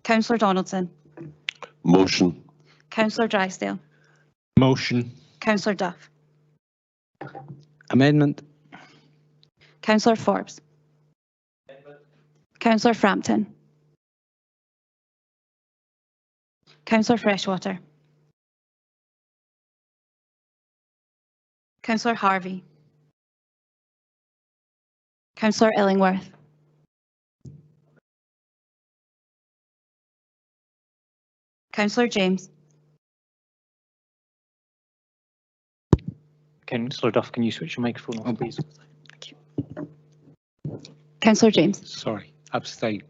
Councillor Donaldson.
Motion.
Councillor Drysdale.
Motion.
Councillor Duff.
Amendment.
Councillor Forbes. Councillor Frampton. Councillor Freshwater. Councillor Harvey. Councillor Illingworth. Councillor James.
Councillor Duff, can you switch your microphone on, please?
Thank you. Councillor James.
Sorry, abstain.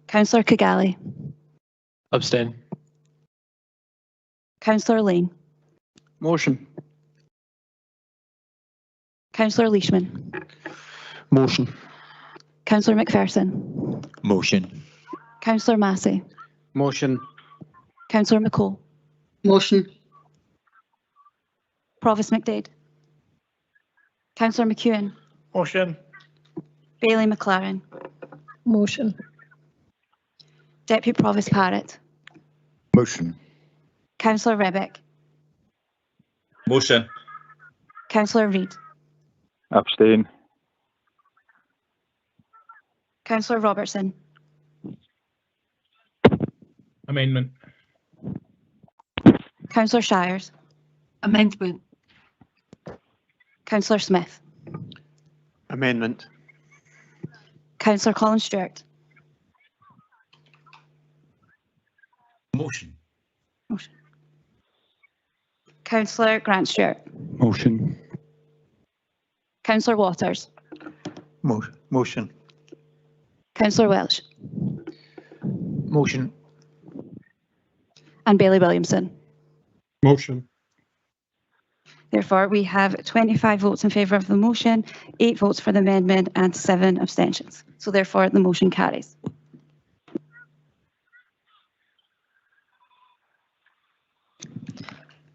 Councillor Kigali.
Abstain.
Councillor Lane.
Motion.
Councillor Leishman.
Motion.
Councillor McPherson.
Motion.
Councillor Massey.
Motion.
Councillor McCall.
Motion.
Provost McDade. Councillor McEwen.
Motion.
Bailey McLaren.
Motion.
Deputy Provost Parrott.
Motion.
Councillor Rebick.
Motion.
Councillor Reid.
Abstain.
Councillor Robertson.
Amendment.
Councillor Shires.
Amendment.
Councillor Smith.
Amendment.
Councillor Colin Stewart.
Motion.
Motion. Councillor Grant Stewart.
Motion.
Councillor Waters.
Motion.
Councillor Welsh.
Motion.
And Bailey Williamson.
Motion.
Therefore, we have 25 votes in favour of the motion, 8 votes for the amendment and 7 abstentions. So therefore, the motion carries.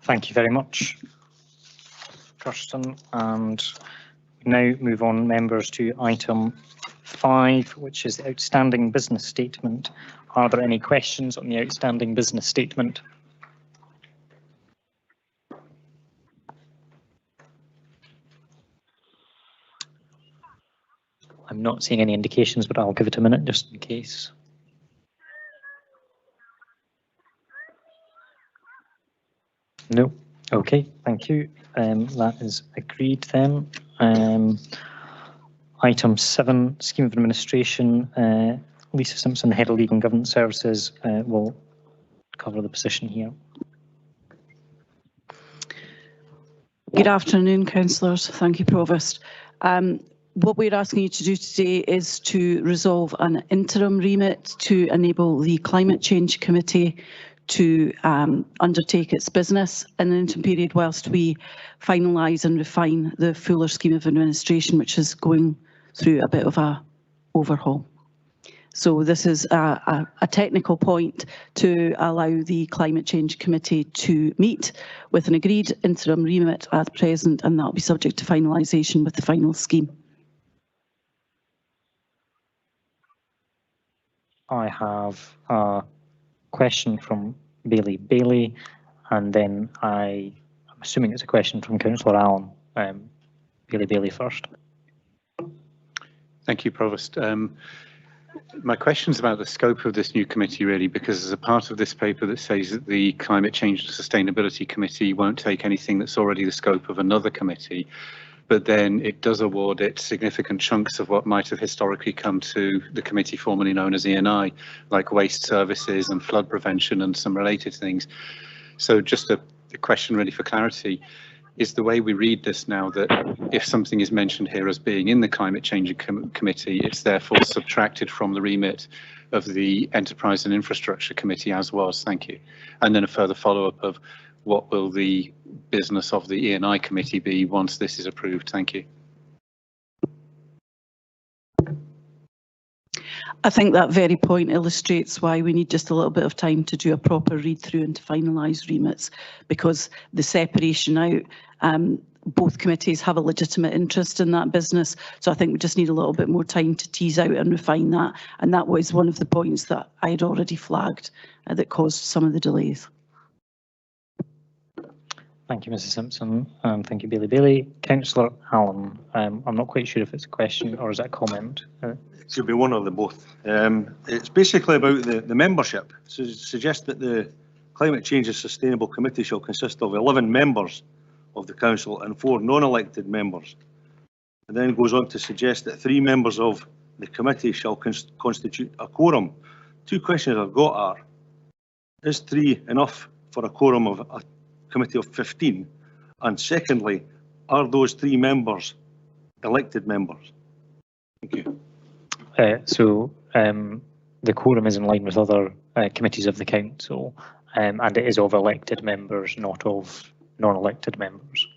Thank you very much, Kirsten. And now move on, members, to item 5, which is the outstanding business statement. Are there any questions on the outstanding business statement? I'm not seeing any indications, but I'll give it a minute just in case. No. Okay, thank you. That is agreed then. Item 7, Scheme of Administration. Lisa Simpson, Head of Legal and Government Services, will cover the position here.
Good afternoon, councillors. Thank you, Provost. What we're asking you to do today is to resolve an interim remit to enable the Climate Change Committee to undertake its business in an interim period whilst we finalise and refine the fuller scheme of administration, which is going through a bit of a overhaul. So this is a technical point to allow the Climate Change Committee to meet with an agreed interim remit at present, and that will be subject to finalisation with the final scheme.
I have a question from Bailey, and then I'm assuming it's a question from Councillor Allen. Bailey first.
Thank you, Provost. My question is about the scope of this new committee, really, because there's a part of this paper that says that the Climate Change and Sustainability Committee won't take anything that's already the scope of another committee, but then it does award it significant chunks of what might have historically come to the committee formerly known as E&I, like waste services and flood prevention and some related things. So just a question really for clarity. Is the way we read this now that if something is mentioned here as being in the Climate Change Committee, it's therefore subtracted from the remit of the Enterprise and Infrastructure Committee as was? Thank you. And then a further follow-up of what will the business of the E&I Committee be once this is approved? Thank you.
I think that very point illustrates why we need just a little bit of time to do a proper read through and to finalise remits, because the separation out, both committees have a legitimate interest in that business. So I think we just need a little bit more time to tease out and refine that. And that was one of the points that I had already flagged that caused some of the delays.
Thank you, Mrs Simpson, and thank you, Bailey. Councillor Allen, I'm not quite sure if it's a question or is that a comment.
It could be one or the both. It's basically about the membership. So it suggests that the Climate Change and Sustainable Committee shall consist of 11 members of the council and 4 non-elected members. And then goes on to suggest that 3 members of the committee shall constitute a quorum. 2 questions I've got are, is 3 enough for a quorum of a committee of 15? And secondly, are those 3 members elected members? Thank you.
The quorum is in line with other committees of the council, and it is of elected members, not of non-elected members.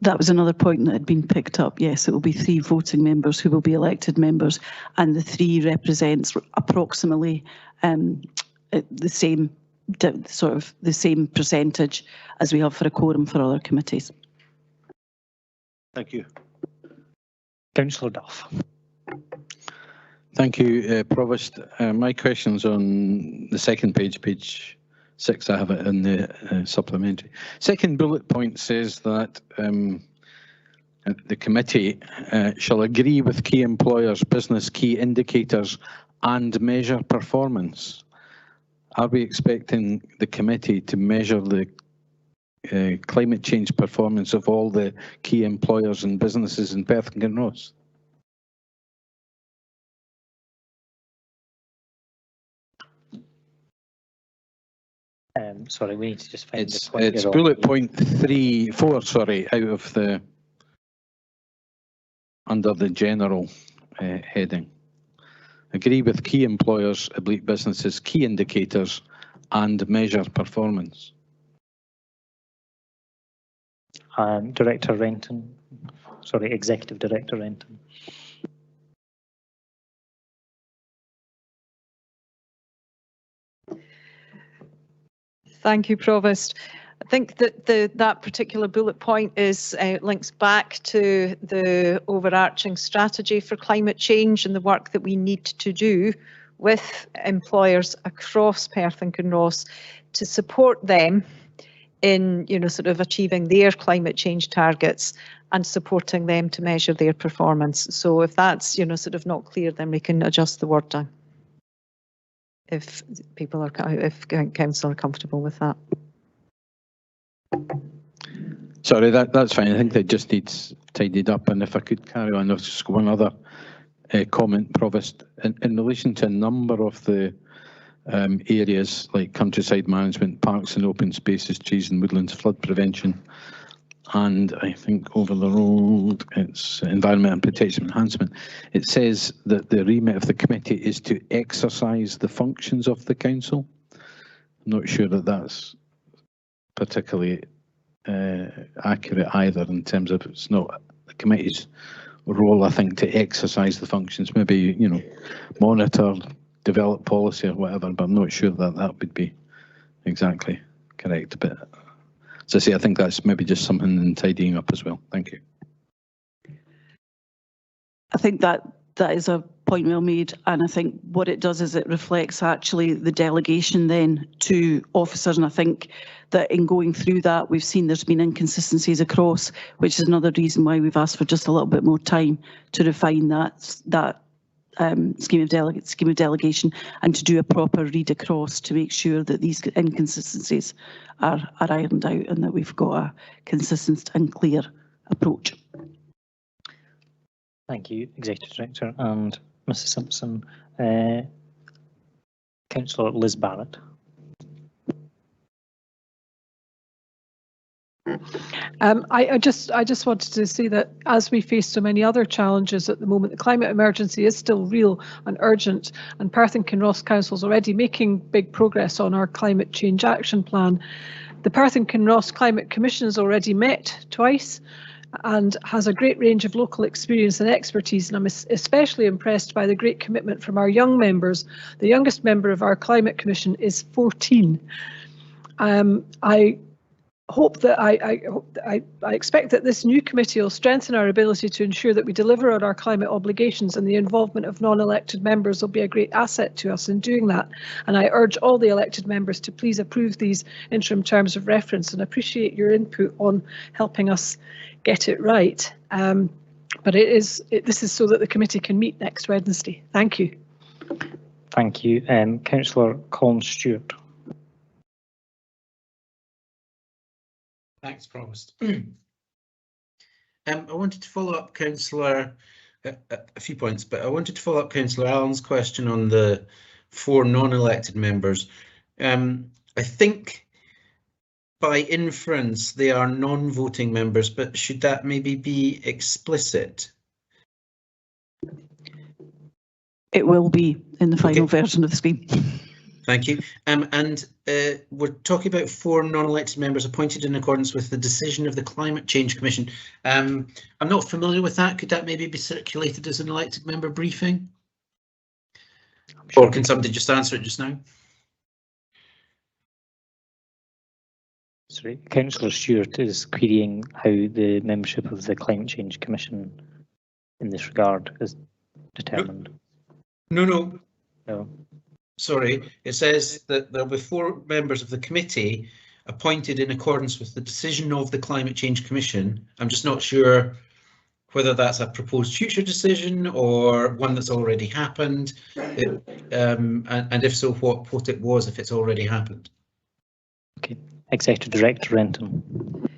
That was another point that had been picked up. Yes, it will be 3 voting members who will be elected members, and the 3 represents approximately the same the same percentage as we have for a quorum for other committees.
Thank you.
Councillor Duff.
Thank you, Provost. My question's on the second page, page 6. I have it in the supplementary. Second bullet point says that the committee shall agree with key employers, business key indicators and measure performance. Are we expecting the committee to measure the climate change performance of all the key employers and businesses in Perth and Kinross?
Sorry, we need to just find
it's bullet point 4, sorry, out of the under the general heading. Agree with key employers, businesses, key indicators and measure performance.
Director Renton, sorry, Executive Director Renton.
Thank you, Provost. I think that that particular bullet point is links back to the overarching strategy for climate change and the work that we need to do with employers across Perth and Kinross to support them in, sort of achieving their climate change targets and supporting them to measure their performance. So if that's, sort of not clear, then we can adjust the wording. If people are, if council are comfortable with that.
Sorry, that's fine. I think that just needs tidied up. And if I could carry on, there's just one other comment, Provost, in relation to a number of the areas like countryside management, parks and open spaces, trees and woodlands, flood prevention, and I think over the road it's environment and protection enhancement. It says that the remit of the committee is to exercise the functions of the council. I'm not sure that that's particularly accurate either, in terms of it's not the committee's role, I think, to exercise the functions, maybe, monitor, develop policy or whatever, but I'm not sure that that would be exactly correct. But as I say, I think that's maybe just something in tidying up as well. Thank you.
I think that is a point well made, and I think what it does is it reflects actually the delegation then to officers, and I think that in going through that we've seen there's been inconsistencies across, which is another reason why we've asked for just a little bit more time to refine that scheme of delegation and to do a proper read across to make sure that these inconsistencies are ironed out and that we've got a consistent and clear approach.
Thank you, Executive Director and Mrs Simpson. Councillor Liz Barrett.
I just wanted to say that as we face so many other challenges at the moment, the climate emergency is still real and urgent, and Perth and Kinross Council is already making big progress on our climate change action plan. The Perth and Kinross Climate Commission has already met twice and has a great range of local experience and expertise, and I'm especially impressed by the great commitment from our young members. The youngest member of our Climate Commission is 14. I hope that I expect that this new committee will strengthen our ability to ensure that we deliver on our climate obligations, and the involvement of non-elected members will be a great asset to us in doing that. And I urge all the elected members to please approve these interim terms of reference and appreciate your input on helping us get it right. But this is so that the committee can meet next Wednesday. Thank you.
Thank you. Councillor Colin Stewart.
Thanks, Provost. I wanted to follow up, Councillor, a few points, but I wanted to follow up Councillor Allen's question on the 4 non-elected members. I think by inference they are non-voting members, but should that maybe be explicit?
It will be in the final version of the scheme.
Thank you. We're talking about 4 non-elected members appointed in accordance with the decision of the Climate Change Commission. I'm not familiar with that. Could that maybe be circulated as an elected member briefing? Or can somebody just answer it just now?
Sorry, Councillor Stewart is querying how the membership of the Climate Change Commission in this regard is determined.
No.
No.
Sorry, it says that there will be 4 members of the committee appointed in accordance with the decision of the Climate Change Commission. I'm just not sure whether that's a proposed future decision or one that's already happened, and if so, what it was if it's already happened.
Okay, Executive Director Renton.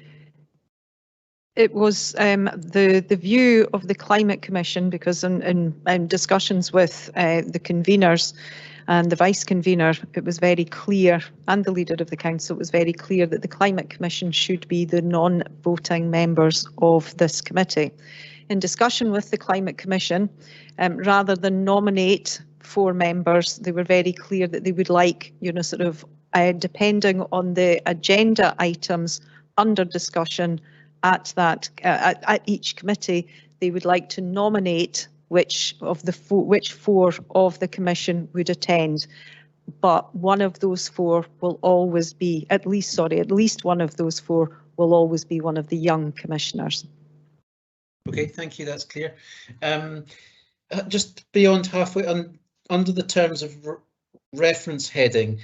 It was the view of the Climate Commission, because in discussions with the conveners and the vice convener, it was very clear, and the leader of the council, it was very clear that the Climate Commission should be the non-voting members of this committee. In discussion with the Climate Commission, rather than nominate 4 members, they were very clear that they would like, sort of depending on the agenda items under discussion at each committee, they would like to nominate which 4 of the commission would attend, but one of those 4 will always be at least one of those 4 will always be one of the young commissioners.
Okay, thank you. That's clear. Just beyond halfway under the terms of reference heading,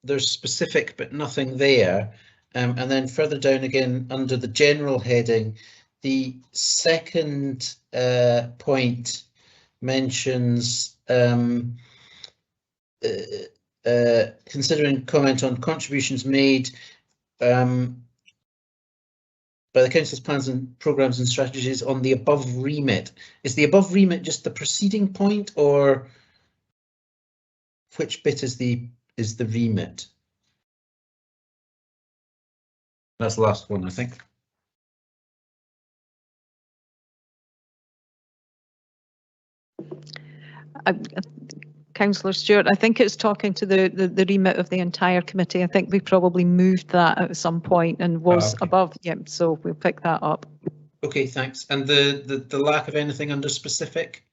there's specific but nothing there. And then further down again under the general heading, the second point mentions considering comment on contributions made by the Council's plans and programmes and strategies on the above remit. Is the above remit just the preceding point, or which bit is the remit? That's the last one, I think.
Councillor Stewart, I think it's talking to the remit of the entire committee. I think we probably moved that at some point and was above. Yeah, so we'll pick that up.
Okay, thanks. And the lack of anything under specific?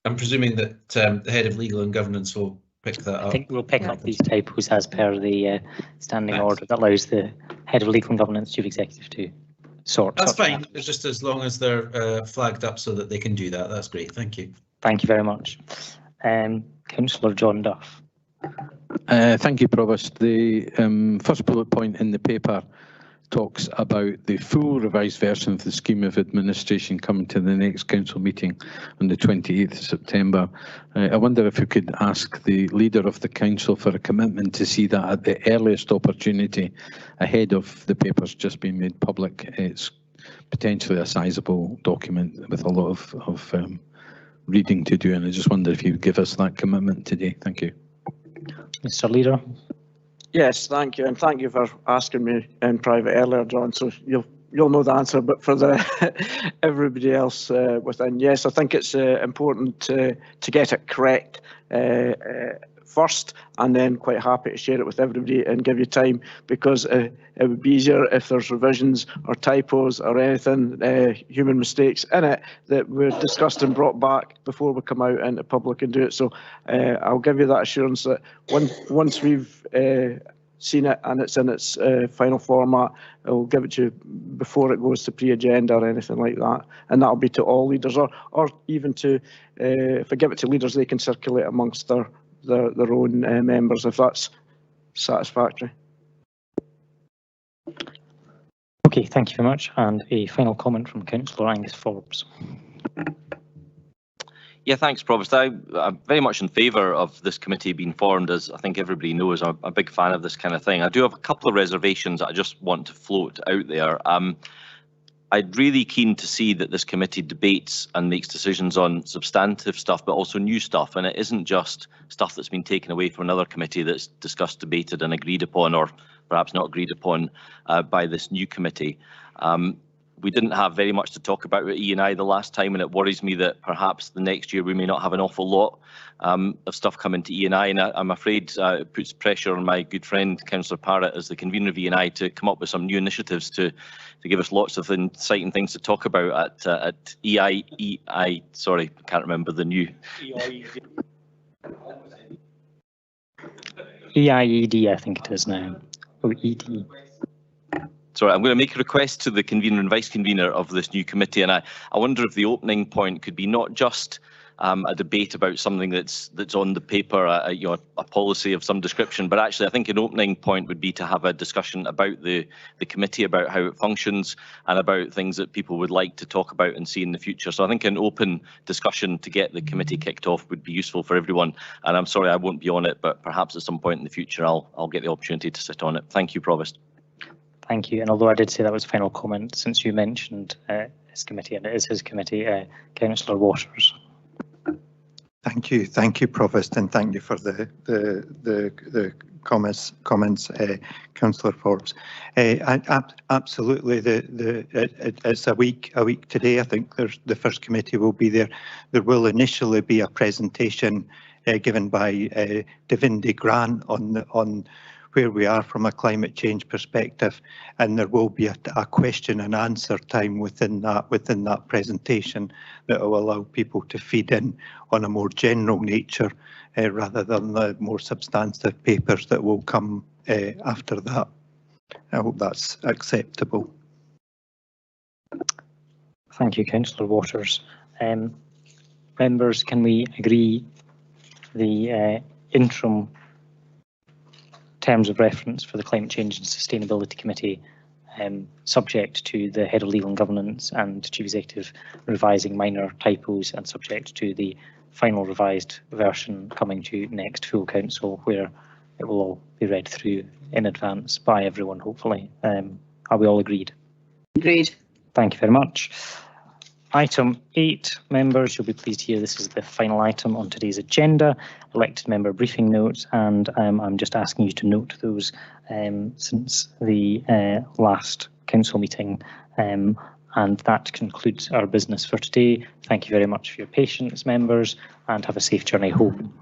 I'm presuming that the head of legal and governance will pick that up.
I think we'll pick up these typos as per the standing order that allows the head of legal and governance chief executive to sort.
That's fine. It's just as long as they're flagged up so that they can do that. That's great. Thank you.
Thank you very much. Councillor John Duff.
Thank you, Provost. The first bullet point in the paper talks about the full revised version of the scheme of administration coming to the next council meeting on the 28th of September. I wonder if we could ask the leader of the council for a commitment to see that at the earliest opportunity ahead of the papers just being made public. It's potentially a sizable document with a lot of reading to do, and I just wonder if you would give us that commitment today. Thank you.
Mr. Leader.
Yes, thank you, and thank you for asking me in private earlier, John. So you'll know the answer, but for the everybody else within, yes, I think it's important to get it correct first, and then quite happy to share it with everybody and give you time, because it would be easier if there's revisions or typos or anything, human mistakes in it that were discussed and brought back before we come out into public and do it. So I'll give you that assurance that once we've seen it and it's in its final format, I'll give it to you before it goes to pre-agenda or anything like that, and that'll be to all leaders, or even to if I give it to leaders, they can circulate amongst their own members, if that's satisfactory.
Okay, thank you very much. And a final comment from Councillor Angus Forbes.
Yeah, thanks, Provost. I'm very much in favour of this committee being formed. As I think everybody knows, I'm a big fan of this kind of thing. I do have a couple of reservations that I just want to float out there. I'm really keen to see that this committee debates and makes decisions on substantive stuff, but also new stuff. And it isn't just stuff that's been taken away from another committee that's discussed, debated and agreed upon, or perhaps not agreed upon by this new committee. We didn't have very much to talk about with E&I the last time, and it worries me that perhaps the next year we may not have an awful lot of stuff coming to E&I, and I'm afraid it puts pressure on my good friend Councillor Parrott as the convener of E&I to come up with some new initiatives to give us lots of exciting things to talk about at EI. Sorry, I can't remember the new.
EIED, I think it is now. Oh, ED.
Sorry, I'm going to make a request to the convener and vice convener of this new committee, and I wonder if the opening point could be not just a debate about something that's on the paper, a policy of some description, but actually I think an opening point would be to have a discussion about the committee, about how it functions, and about things that people would like to talk about and see in the future. So I think an open discussion to get the committee kicked off would be useful for everyone. And I'm sorry I won't be on it, but perhaps at some point in the future I'll get the opportunity to sit on it. Thank you, Provost.
Thank you. And although I did say that was final comment, since you mentioned his committee, and it is his committee, Councillor Waters.
Thank you, Provost, and thank you for the comments, Councillor Forbes. Absolutely, it's a week today. I think the first committee will be there. There will initially be a presentation given by Davindi Grant on where we are from a climate change perspective, and there will be a question and answer time within that presentation that will allow people to feed in on a more general nature rather than the more substantive papers that will come after that. I hope that's acceptable.
Thank you, Councillor Waters. Members, can we agree the interim terms of reference for the Climate Change and Sustainability Committee, subject to the Head of Legal and Governance and Chief Executive revising minor typos and subject to the final revised version coming to next full council, where it will all be read through in advance by everyone, hopefully. Are we all agreed?
Agreed.
Thank you very much. Item 8, members, you'll be pleased to hear this is the final item on today's agenda, elected member briefing notes, and I'm just asking you to note those since the last council meeting, and that concludes our business for today. Thank you very much for your patience, members, and have a safe journey home.